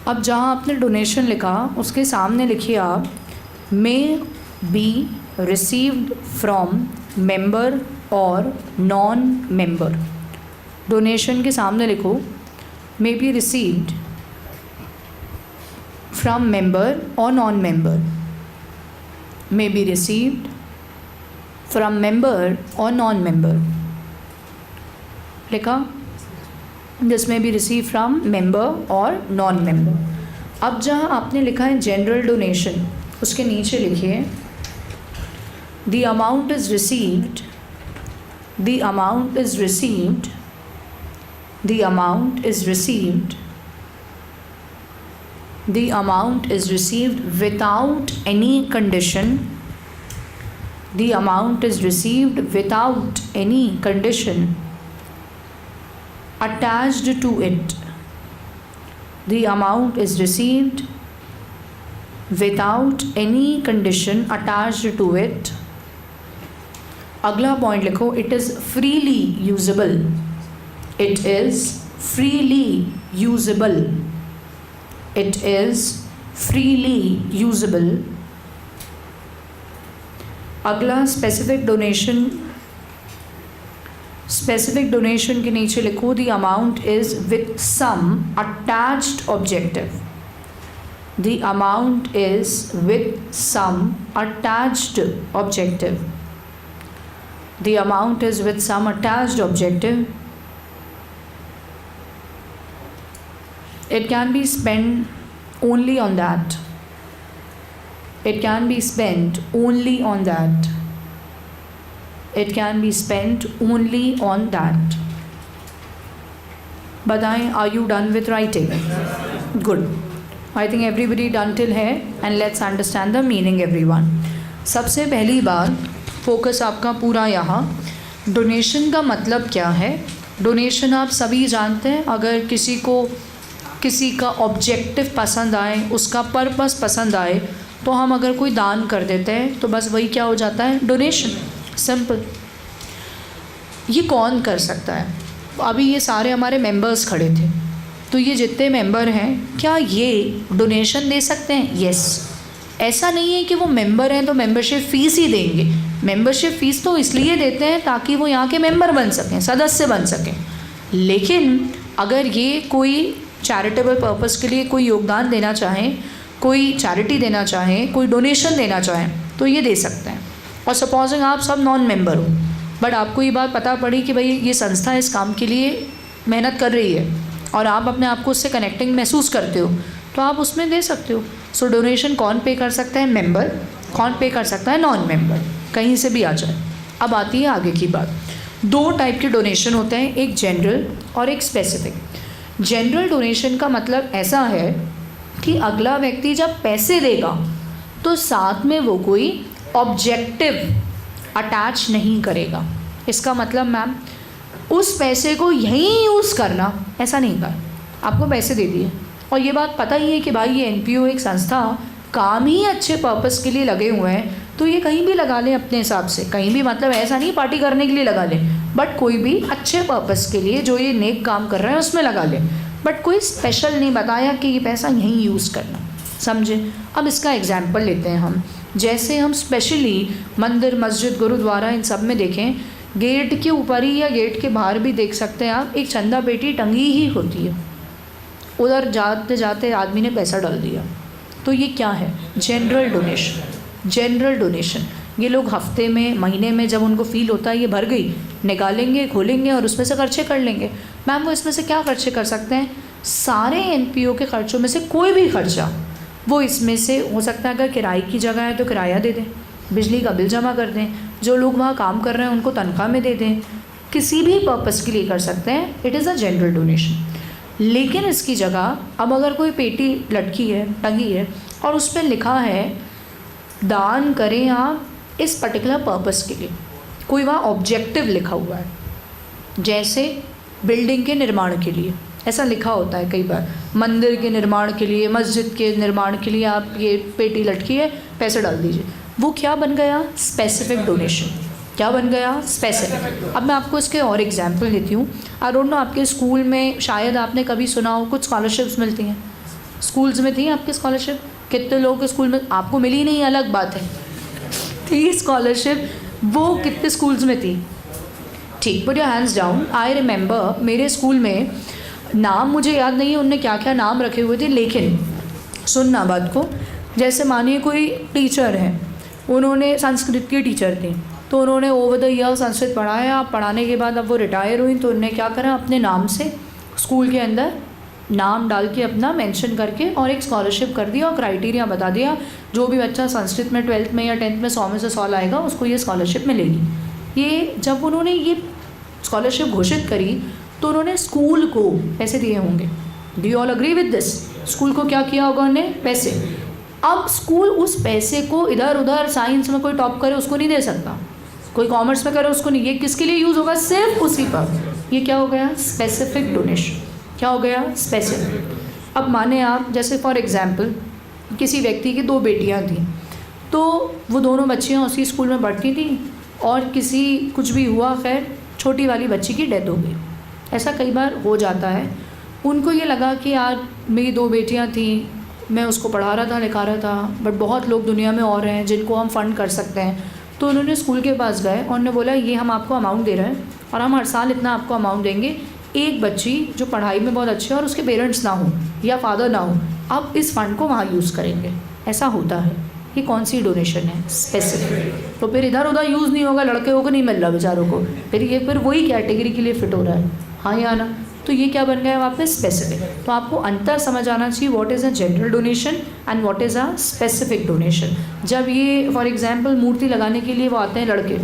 अब जहाँ आपने डोनेशन लिखा उसके सामने लिखिए आप may be received from member और non-member. डोनेशन के सामने लिखो may be received from member और non-member. may be received from member और non-member. लिखा, this may be received from member और non-member. अब जहाँ आपने लिखा है जनरल डोनेशन, उसके नीचे लिखिए the amount is received, the amount is received, the amount is received, the amount is received without any condition, the amount is received without any condition attached to it, the amount is received without any condition attached to it. अगला point लिखो, it is freely usable, it is freely usable, it is freely usable. अगला specific donation, specific donation के नीचे लिखो the amount is with some attached objective. The amount is with some attached objective. The amount is with some attached objective. It can be spent only on that. It can be spent only on that. It can be spent only on that. बताएं, are you done with writing? Good. I think everybody done till here and let's understand the meaning everyone. सबसे पहली बात, focus आपका पूरा यहाँ donation का मतलब क्या है. डोनेशन आप सभी जानते हैं. अगर किसी को किसी का ऑब्जेक्टिव पसंद आए, उसका पर्पस पसंद आए, तो हम अगर कोई दान कर देते हैं तो बस वही क्या हो जाता है, डोनेशन. सिंपल. ये कौन कर सकता है? अभी ये सारे हमारे मेंबर्स खड़े थे, तो ये जितने मेंबर हैं क्या ये डोनेशन दे सकते हैं? यस. ऐसा नहीं है कि वो मेंबर हैं तो मेंबरशिप फ़ीस ही देंगे. मेंबरशिप फ़ीस तो इसलिए देते हैं ताकि वो यहाँ के मेंबर बन सकें, सदस्य बन सकें. लेकिन अगर ये कोई चैरिटेबल पर्पस के लिए कोई योगदान देना चाहें, कोई चैरिटी देना चाहें, कोई डोनेशन देना चाहें, तो ये दे सकते हैं. और सपोजिंग आप सब नॉन मेंबर हो बट आपको ये बात पता पड़ी कि भाई ये संस्था इस काम के लिए मेहनत कर रही है और आप अपने आप को उससे कनेक्टिंग महसूस करते हो, तो आप उसमें दे सकते हो। सो डोनेशन कौन पे कर सकता है? मेंबर। कौन पे कर सकता है? नॉन मेंबर, कहीं से भी आ जाए। अब आती है आगे की बात। 2 टाइप के डोनेशन होते हैं, एक जनरल और एक स्पेसिफिक। जनरल डोनेशन का मतलब ऐसा है कि अगला व्यक्ति जब पैसे देगा तो साथ में वो कोई ऑब्जेक्टिव अटैच नहीं करेगा। इसका मतलब मैम उस पैसे को यहीं यूज़ करना, ऐसा नहीं कर। आपको पैसे दे दिए और ये बात पता ही है कि भाई ये एनपीओ एक संस्था काम ही अच्छे पर्पस के लिए लगे हुए हैं, तो ये कहीं भी लगा लें अपने हिसाब से, कहीं भी मतलब ऐसा नहीं पार्टी करने के लिए लगा लें, बट कोई भी अच्छे पर्पस के लिए जो ये नेक काम कर रहे हैं उसमें लगा लें, बट कोई स्पेशल नहीं बताया कि ये पैसा यहीं यूज़ करना, समझे। अब इसका एग्जाम्पल लेते हैं हम। जैसे हम स्पेशली मंदिर, मस्जिद, गुरुद्वारा इन सब में देखें, गेट के ऊपर ही या गेट के बाहर भी देख सकते हैं आप, एक चंदा पेटी टंगी ही होती है। उधर जाते जाते आदमी ने पैसा डाल दिया, तो ये क्या है? General donation. जनरल डोनेशन ये लोग हफ्ते में, महीने में जब उनको फील होता है ये भर गई, निकालेंगे, खोलेंगे और उसमें से खर्चे कर लेंगे। मैम वो इसमें से क्या खर्चे कर सकते हैं? सारे एनपीओ के खर्चों में से कोई भी खर्चा वो इसमें से हो सकता है। अगर किराए की जगह है तो किराया दे दें, बिजली का बिल जमा कर दें, जो लोग वहाँ काम कर रहे हैं उनको तनख्वाह में दे दें, किसी भी पर्पस के लिए कर सकते हैं। It is a general donation. लेकिन इसकी जगह अब अगर कोई पेटी लटकी है, टंगी है और उस पर लिखा है दान करें आप इस पर्टिकुलर पर्पस के लिए, कोई वहाँ ऑब्जेक्टिव लिखा हुआ है, जैसे बिल्डिंग के निर्माण के लिए ऐसा लिखा होता है कई बार, मंदिर के निर्माण के लिए, मस्जिद के निर्माण के लिए आप ये पेटी लटकी है, पैसे डाल दीजिए। वो क्या बन गया? Specific donation. क्या बन गया? स्पेसिफिक। अब मैं आपको इसके और एग्जांपल देती हूँ। आई डोंट नो आपके स्कूल में शायद आपने कभी सुना हो, कुछ स्कॉलरशिप्स मिलती हैं। स्कूल्स में थी आपकी स्कॉलरशिप? कितने लोगों के स्कूल में? आपको मिली नहीं, अलग बात है, थी स्कॉलरशिप, वो कितने स्कूल्स में थी? ठीक, put your hands down. I remember मेरे स्कूल में, नाम मुझे याद नहीं है उनने क्या क्या नाम रखे हुए थे, लेकिन सुनना बात को, जैसे मानिए कोई टीचर है, उन्होंने संस्कृत की टीचर थी, तो उन्होंने ओवर द ईयर संस्कृत पढ़ाया। पढ़ाने के बाद अब वो रिटायर हुई, तो उन्होंने क्या करा, अपने नाम से स्कूल के अंदर नाम डाल के अपना मेंशन करके और एक स्कॉलरशिप कर दिया और क्राइटेरिया बता दिया, जो भी बच्चा संस्कृत में 12th में या 10th में 100 में से 100 लाएगा उसको ये स्कॉलरशिप मिलेगी। ये जब उन्होंने ये स्कॉलरशिप घोषित करी तो उन्होंने स्कूल को पैसे दिए होंगे। Do you all agree with this? School को क्या किया होगा उन्होंने? पैसे। अब स्कूल उस पैसे को इधर उधर, साइंस में कोई टॉप करे उसको नहीं दे सकता, कोई कॉमर्स में करे उसको नहीं। ये किसके लिए यूज़ होगा? सिर्फ उसी पर। ये क्या हो गया? Specific donation. क्या हो गया? स्पेसिफिक। अब माने आप, जैसे फॉर एग्जांपल किसी व्यक्ति की 2 बेटियां थी, तो वो दोनों बच्चियां उसी स्कूल में पढ़ती थी और किसी कुछ भी हुआ, खैर छोटी वाली बच्ची की डेथ हो गई। ऐसा कई बार हो जाता है। उनको ये लगा कि यार मेरी 2 बेटियां थी, मैं उसको पढ़ा रहा था, लिखा रहा था, बट बहुत लोग दुनिया में और हैं जिनको हम फ़ंड कर सकते हैं। तो उन्होंने स्कूल के पास गए और उन्होंने बोला ये हम आपको अमाउंट दे रहे हैं और हम हर साल इतना आपको अमाउंट देंगे। एक बच्ची जो पढ़ाई में बहुत अच्छी है और उसके पेरेंट्स ना हो या फादर ना हो, अब इस फ़ंड को वहाँ यूज़ करेंगे। ऐसा होता है। ये कौन सी डोनेशन है? स्पेसिफिक। तो फिर इधर उधर यूज़ नहीं होगा, लड़के को नहीं मिल रहा बेचारों को, फिर वही कैटेगरी के लिए फ़िट हो रहा है, हाँ या ना? तो ये क्या बन गया वहाँ पे? स्पेसिफिक। तो आपको अंतर समझ आना चाहिए, what is a general donation and what is a specific donation. जब ये फॉर एग्जांपल मूर्ति लगाने के लिए वो आते हैं लड़के,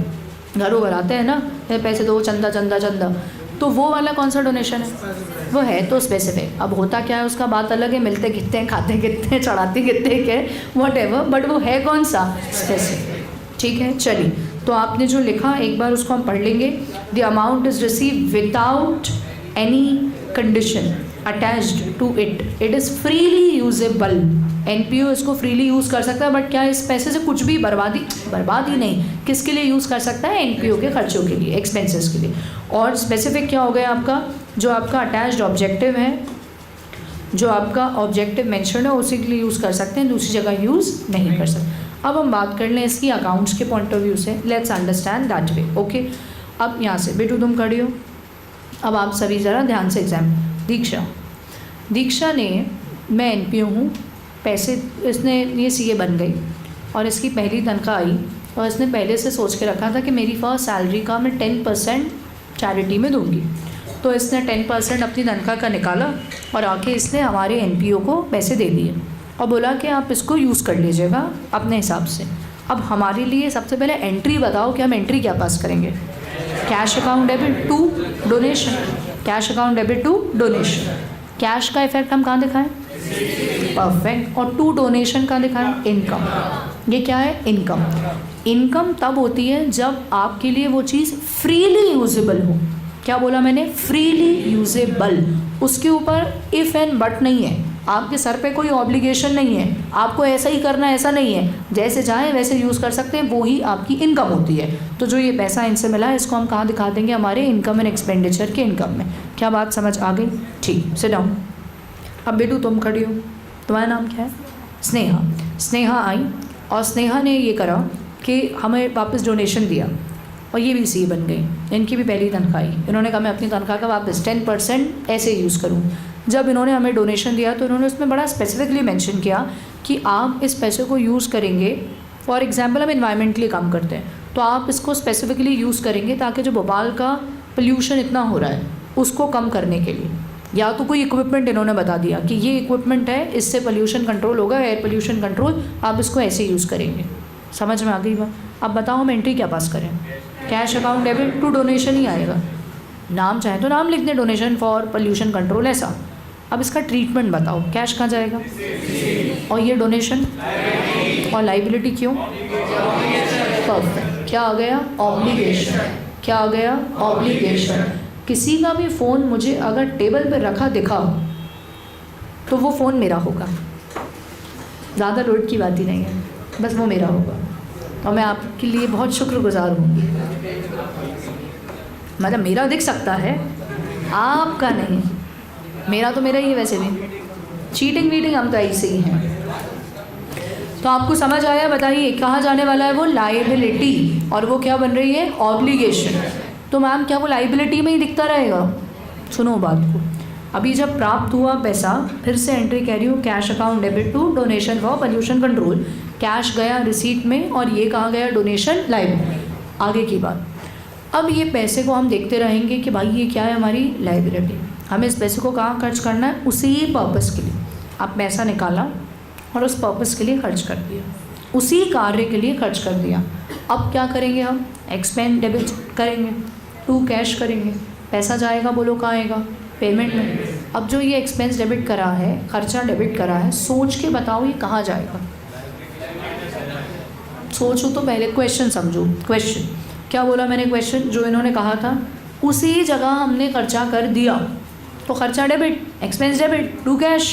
घरों घर आते हैं ना, पैसे दो, चंदा चंदा चंदा, तो वो वाला कौन सा डोनेशन है? वो है तो स्पेसिफिक। अब होता क्या है उसका बात अलग है, मिलते कितने हैं, खाते कितने हैं, चढ़ाते कितने हैं, वॉट एवर, बट वो है कौन सा? स्पेसिफिक। ठीक है, चलिए। तो आपने जो लिखा एक बार उसको हम पढ़ लेंगे। The amount is receive without any condition attached to it, it is freely usable. NPO इसको फ्रीली यूज़ कर सकता है, बट क्या इस पैसे से कुछ भी बर्बादी नहीं, किसके लिए यूज़ कर सकता है? एनपीओ के खर्चों के लिए, एक्सपेंसेस के लिए। और स्पेसिफिक क्या हो गया आपका? जो आपका अटैच्ड ऑब्जेक्टिव है, जो आपका ऑब्जेक्टिव मेंशन है, उसी के लिए यूज़ कर सकते हैं, दूसरी जगह यूज़ नहीं कर सकते। अब हम बात कर लें इसकी अकाउंट्स के पॉइंट ऑफ व्यू से। Let's understand that way. Okay, अब यहाँ से बेटू तुम खड़ी हो, अब आप सभी ज़रा ध्यान से एग्जाम। दीक्षा ने, मैं एनपीओ हूँ, पैसे इसने, ये सीए बन गई और इसकी पहली तनख्वाह आई और इसने पहले से सोच के रखा था कि मेरी फर्स्ट सैलरी का मैं 10% चैरिटी में दूंगी। तो इसने 10% अपनी तनख्वाह का निकाला और आके इसने हमारे NPO को पैसे दे दिए और बोला कि आप इसको यूज़ कर लीजिएगा अपने हिसाब से। अब हमारे लिए सबसे पहले एंट्री बताओ कि हम एंट्री क्या पास करेंगे। Cash account debit to donation, cash account debit to donation. Cash का इफेक्ट हम कहाँ दिखाएं, परफेक्ट। और टू डोनेशन का दिखाएं, इनकम। ये क्या है, इनकम। इनकम तब होती है जब आपके लिए वो चीज़ फ्रीली यूजेबल हो। क्या बोला मैंने, फ्रीली यूजेबल। उसके ऊपर इफ़ एंड बट नहीं है, आपके सर पे कोई ऑब्लिगेशन नहीं है, आपको ऐसा ही करना ऐसा नहीं है, जैसे चाहें वैसे यूज़ कर सकते हैं, वो ही आपकी इनकम होती है। तो जो ये पैसा इनसे मिला है इसको हम कहाँ दिखा देंगे, हमारे इनकम एंड एक्सपेंडिचर के इनकम में। क्या बात समझ आ गई, ठीक, सिट डाउन। अब बेटू तुम खड़ी हो, तुम्हारा नाम क्या है, स्नेहा। स्नेहा आई और स्नेहा ने ये करा कि हमें वापस डोनेशन दिया और ये भी सी बन गई। इनकी भी पहली तनख्वाह आई, इन्होंने कहा मैं अपनी तनख्वाह का वापस 10% ऐसे यूज़ करूँ। जब इन्होंने हमें डोनेशन दिया तो इन्होंने उसमें बड़ा स्पेसिफिकली मेंशन किया कि आप इस पैसे को यूज़ करेंगे, फॉर एग्जांपल हम इन्वायरमेंटली काम करते हैं तो आप इसको स्पेसिफिकली यूज़ करेंगे ताकि जो भोपाल का पोल्यूशन इतना हो रहा है उसको कम करने के लिए। या तो कोई इक्विपमेंट इन्होंने बता दिया कि ये इक्विपमेंट है, इससे पोल्यूशन कंट्रोल होगा, एयर पोल्यूशन कंट्रोल, आप इसको ऐसे यूज़ करेंगे। समझ में आ गई बात। अब बताओ हम एंट्री क्या पास करें, cash account debit to donation ही आएगा। नाम चाहे तो नाम लिख दें, डोनेशन फॉर पोल्यूशन कंट्रोल ऐसा। अब इसका ट्रीटमेंट बताओ, कैश कहाँ जाएगा और ये डोनेशन और लाइबिलिटी क्यों, परफेक्ट। क्या आ गया, ऑब्लिगेशन। क्या आ गया, ऑब्लिगेशन। किसी का भी फ़ोन मुझे अगर टेबल पर रखा दिखा तो वो फ़ोन मेरा होगा, ज़्यादा लोड की बात ही नहीं है, बस वो मेरा होगा और मैं आपके लिए बहुत शुक्रगुजार होंगी। मतलब मेरा दिख सकता है, आपका नहीं। मेरा तो मेरा ही है, वैसे भी चीटिंग वीटिंग हम तो ऐसे ही हैं। तो आपको समझ आया, बताइए कहाँ जाने वाला है वो, लाइबिलिटी, और वो क्या बन रही है, ऑब्लिगेशन। तो मैम क्या वो लाइबिलिटी में ही दिखता रहेगा, सुनो बात को। अभी जब प्राप्त हुआ पैसा, फिर से एंट्री कह रही हूँ, cash account debit to donation for pollution control. Cash गया रिसीट में और ये कहाँ गया, डोनेशन लाइबिलिटी। आगे की बात, अब ये पैसे को हम देखते रहेंगे कि भाई ये क्या है, हमारी लाइबिलिटी। हमें इस पैसे को कहाँ खर्च करना है, उसी पर्पस के लिए। आप पैसा निकाला और उस पर्पस के लिए खर्च कर दिया, उसी कार्य के लिए खर्च कर दिया। अब क्या करेंगे हम, एक्सपेंड डेबिट करेंगे, टू कैश करेंगे। पैसा जाएगा, बोलो कहाँ आएगा, पेमेंट में। अब जो ये एक्सपेंस डेबिट करा है, खर्चा डेबिट करा है, सोच के बताओ ये कहाँ जाएगा। सोचो तो पहले, क्वेश्चन समझो। क्वेश्चन क्या बोला मैंने, क्वेश्चन जो इन्होंने कहा था, उसी जगह हमने खर्चा कर दिया तो खर्चा debit, expense debit, to cash.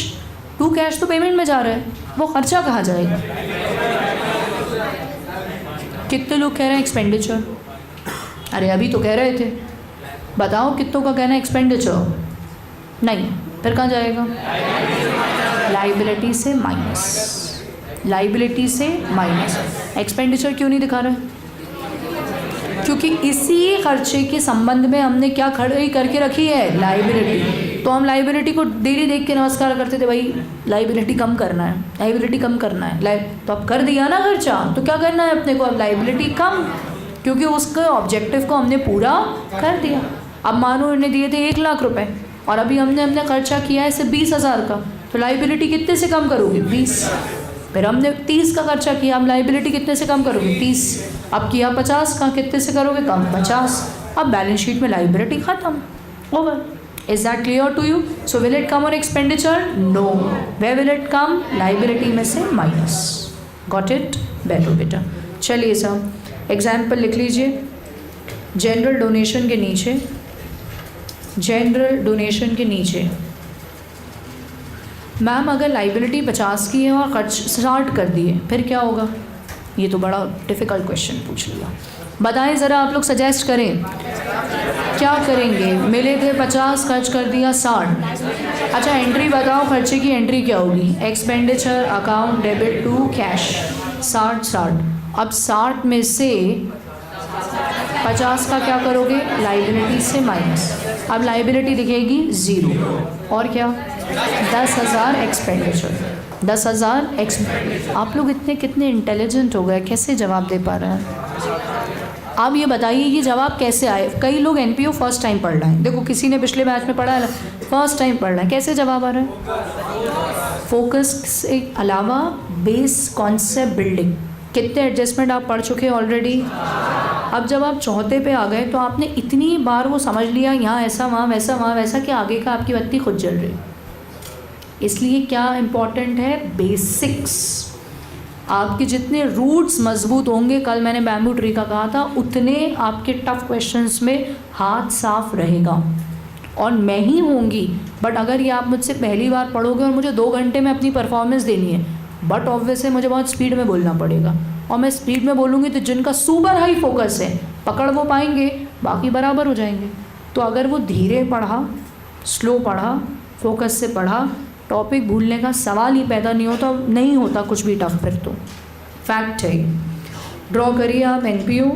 To cash तो पेमेंट में जा रहा है, वो खर्चा कहाँ जाएगा। कितने लोग कह रहे हैं एक्सपेंडिचर, अरे अभी तो कह रहे थे, बताओ कितनों का कहना है एक्सपेंडिचर, नहीं, फिर कहाँ जाएगा, लाइबिलिटी से माइनस। लाइबिलिटी से माइनस। एक्सपेंडिचर क्यों नहीं दिखा रहा है, क्योंकि इसी खर्चे के संबंध में हमने क्या खड़ी करके रखी है, लाइबिलिटी। तो हम लाइबिलिटी को डेली देख के नमस्कार करते थे, भाई लाइबिलिटी कम करना है, लाइबिलिटी कम करना है। तो अब कर दिया ना खर्चा, तो क्या करना है अपने को, अब लाइबिलिटी कम, क्योंकि उसके ऑब्जेक्टिव को हमने पूरा कर दिया। अब मानो इन्हें दिए थे 1 लाख रुपए और अभी हमने खर्चा किया है सिर्फ 20,000 का, तो लाइबिलिटी कितने से कम करोगे, 20। फिर हमने 30 का खर्चा किया, हम लाइबिलिटी कितने से कम करोगे, 30। अब किया 50 का, कितने से करोगे, कम, 50। अब बैलेंस शीट में लाइबिलिटी खत्म, over. Is that clear to you? So will it come on expenditure? No. Where will it come? Liability में से minus. Got it? बैठो बेटा। चलिए साहब एग्जाम्पल लिख लीजिए। जनरल डोनेशन के नीचे, जनरल डोनेशन के नीचे मैम अगर लाइबिलिटी 50 की है और खर्च 60 कर दिए, फिर क्या होगा। ये तो बड़ा डिफ़िकल्ट क्वेश्चन पूछ लिया, बताएं ज़रा, आप लोग सजेस्ट करें क्या करेंगे। मिले थे 50, खर्च कर दिया 60। अच्छा एंट्री बताओ, खर्चे की एंट्री क्या होगी, expenditure account debit to cash, 60। अब 60 में से 50 का क्या करोगे, लाइबिलिटी से माइनस। अब लाइबिलिटी दिखेगी 0 और क्या 10,000 एक्सपेंडिचर, 10,000 आप लोग इतने कितने इंटेलिजेंट हो गए, कैसे जवाब दे पा रहे हैं। आप ये बताइए ये जवाब कैसे आए। कई लोग एनपीओ फर्स्ट टाइम पढ़ रहे हैं, देखो किसी ने पिछले बैच में पढ़ा है, फर्स्ट टाइम पढ़ रहे हैं, कैसे जवाब आ रहा है। फोकस से अलावा बेस कॉन्सेप्ट बिल्डिंग, कितने एडजस्टमेंट आप पढ़ चुके हैं ऑलरेडी। अब जब आप चौथे पे आ गए तो आपने इतनी बार वो समझ लिया, यहाँ ऐसा वहाँ वैसा वहाँ वैसा, कि आगे का आपकी बत्ती खुद जल रही। इसलिए क्या इम्पॉर्टेंट है, बेसिक्स। आपके जितने रूट्स मजबूत होंगे, कल मैंने बैम्बू ट्री का कहा था, उतने आपके टफ क्वेश्चंस में हाथ साफ रहेगा। और मैं ही होंगी, बट अगर ये आप मुझसे पहली बार पढ़ोगे और मुझे 2 घंटे में अपनी परफॉर्मेंस देनी है, बट ऑब्वियसली मुझे बहुत स्पीड में बोलना पड़ेगा, और मैं स्पीड में बोलूँगी तो जिनका सुपर हाई फोकस है पकड़ वो पाएंगे, बाकी बराबर हो जाएंगे। तो अगर वो धीरे पढ़ा, स्लो पढ़ा, फोकस से पढ़ा, टॉपिक भूलने का सवाल ही पैदा नहीं होता कुछ भी टफ। फिर तो फैक्ट है। ड्रॉ करिए आप एनपीओ,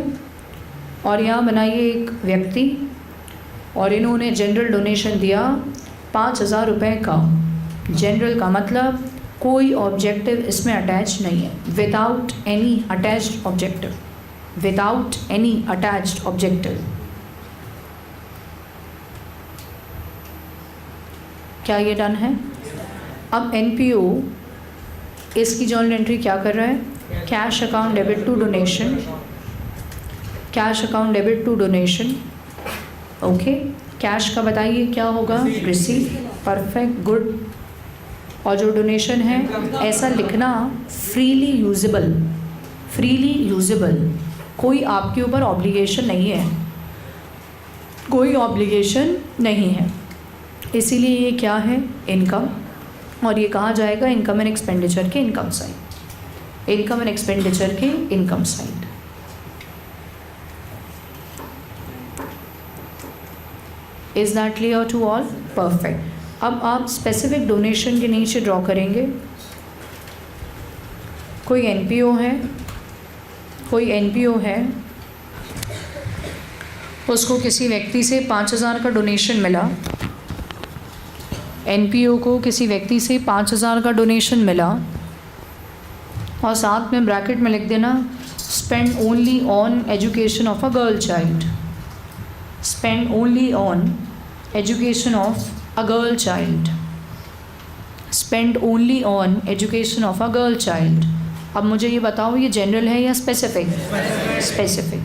और यहाँ बनाइए एक व्यक्ति, और इन्होंने जनरल डोनेशन दिया 5,000 रुपये का। जनरल का मतलब कोई ऑब्जेक्टिव इसमें अटैच नहीं है, without any attached objective, without any attached objective. क्या ये डन है। अब एनपीओ इसकी जर्नल एंट्री क्या कर रहा है, cash account debit to donation, cash account debit to donation. Okay, cash का बताइए क्या होगा, रिसीव, परफेक्ट, गुड। और जो डोनेशन है ऐसा लिखना, फ्रीली यूजेबल, फ्रीली यूजेबल, कोई आपके ऊपर ऑब्लिगेशन नहीं है, कोई ऑब्लिगेशन नहीं है। इसीलिए ये क्या है, इनकम, और ये कहाँ जाएगा, इनकम एंड एक्सपेंडिचर के income side, income and expenditure के income side. Is that clear to all, perfect. अब आप स्पेसिफिक डोनेशन के नीचे ड्रॉ करेंगे। कोई एनपीओ है, कोई एनपीओ है, उसको किसी व्यक्ति से 5,000 का डोनेशन मिला, एनपीओ को किसी व्यक्ति से 5,000 का डोनेशन मिला, और साथ में ब्रैकेट में लिख देना spend only on education of a girl child, spend only on education of a girl child, spend only on education of a girl child. अब मुझे ये बताओ ये जनरल है या specific, specific,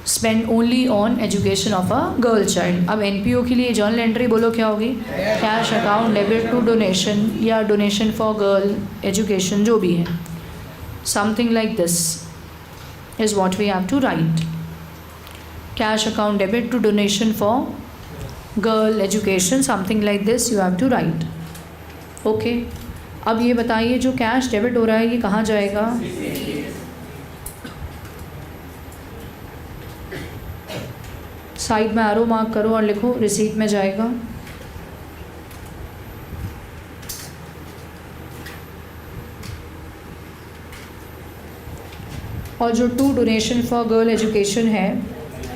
spend only on education of a girl child. अब NPO के लिए जर्नल एंट्री बोलो क्या होगी, cash account debit to donation या डोनेशन फॉर गर्ल एजुकेशन, जो भी है, something like this is what we have to write. Cash account debit to donation for girl education, something like this you have to write. Okay, अब ये बताइए जो cash debit हो रहा है ये कहाँ जाएगा, साइड में एरो मार्क करो और लिखो रिसीट में जाएगा। और जो to donation for girl education है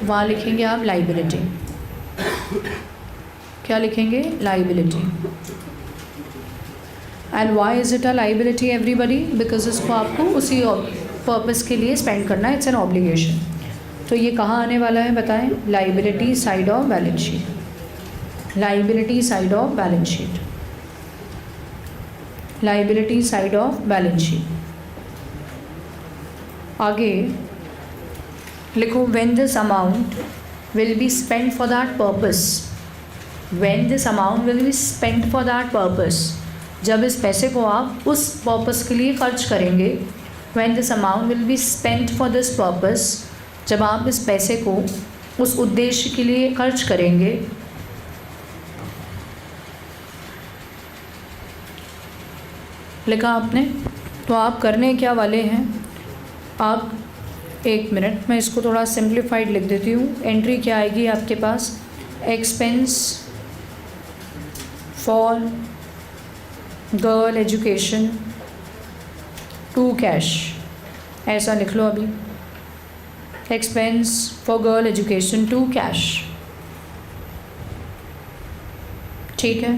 वहाँ लिखेंगे आप लाइबिलिटी। क्या लिखेंगे, liability. And why is it a liability everybody, because इसको आपको उसी पर्पज़ के लिए स्पेंड करना है, इट्स एन ऑब्लिगेशन। तो ये कहाँ आने वाला है बताएं, liability side of balance sheet, liability side of balance sheet, liability side of balance sheet. आगे लिखो when this amount will be spent for that purpose, when this amount will be spent for that purpose, जब इस पैसे को आप उस purpose के लिए खर्च करेंगे। When this amount will be spent for this purpose, जब आप इस पैसे को उस उद्देश्य के लिए खर्च करेंगे। लिखा आपने, तो आप करने क्या वाले हैं, आप एक मिनट मैं इसको थोड़ा सिंप्लीफाइड लिख देती हूँ। एंट्री क्या आएगी आपके पास, expense for girl education to cash, ऐसा लिख लो अभी। Expense for girl education to cash. ठीक है,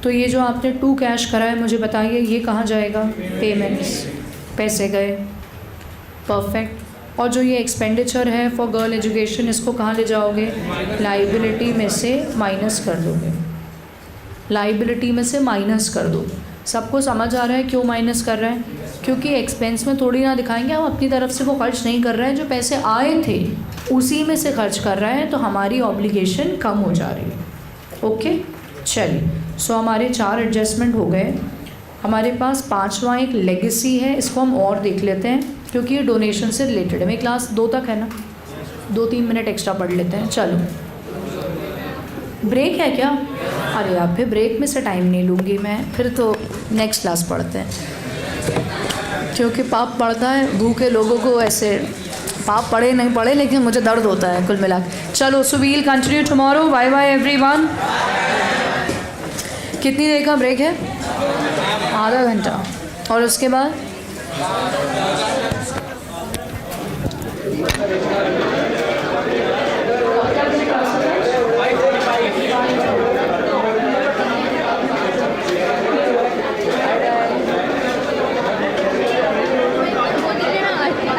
तो ये जो आपने टू कैश करा है मुझे बताइए ये कहाँ जाएगा? पेमेंट्स, पैसे गए, परफेक्ट। और जो ये एक्सपेंडिचर है फॉर गर्ल एजुकेशन इसको कहाँ ले जाओगे? लाइबिलिटी में से माइनस कर दोगे, लाइबिलिटी में से माइनस कर दो। सबको समझ आ रहा है क्यों माइनस कर रहे हैं? क्योंकि एक्सपेंस में थोड़ी ना दिखाएंगे हम अपनी तरफ से वो खर्च नहीं कर रहे हैं, जो पैसे आए थे उसी में से खर्च कर रहे हैं, तो हमारी ऑब्लिगेशन कम हो जा रही है। ओके, चलिए, सो हमारे 4 एडजस्टमेंट हो गए। हमारे पास 5वां एक लेगेसी है, इसको हम और देख लेते हैं क्योंकि ये डोनेशन से रिलेटेड है। मेरी क्लास 2 तक है ना, 2-3 मिनट एक्स्ट्रा पढ़ लेते हैं। चलो, ब्रेक है क्या? अरे यार, फिर ब्रेक में से टाइम नहीं लूँगी मैं, फिर तो नेक्स्ट क्लास पढ़ते हैं, क्योंकि पाप पढ़ता है भूखे लोगों को। ऐसे पाप पढ़े नहीं पढ़े, लेकिन मुझे दर्द होता है कुल मिला के। चलो, so we'll continue tomorrow. Bye bye everyone. कितनी देर का ब्रेक है? आधा घंटा। और उसके बाद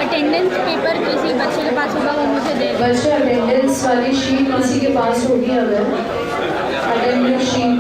अटेंडेंस पेपर किसी बच्चे के पास होगा वो मुझे देगा। बच्चे अटेंडेंस वाली शीट किसी के पास होगी अगर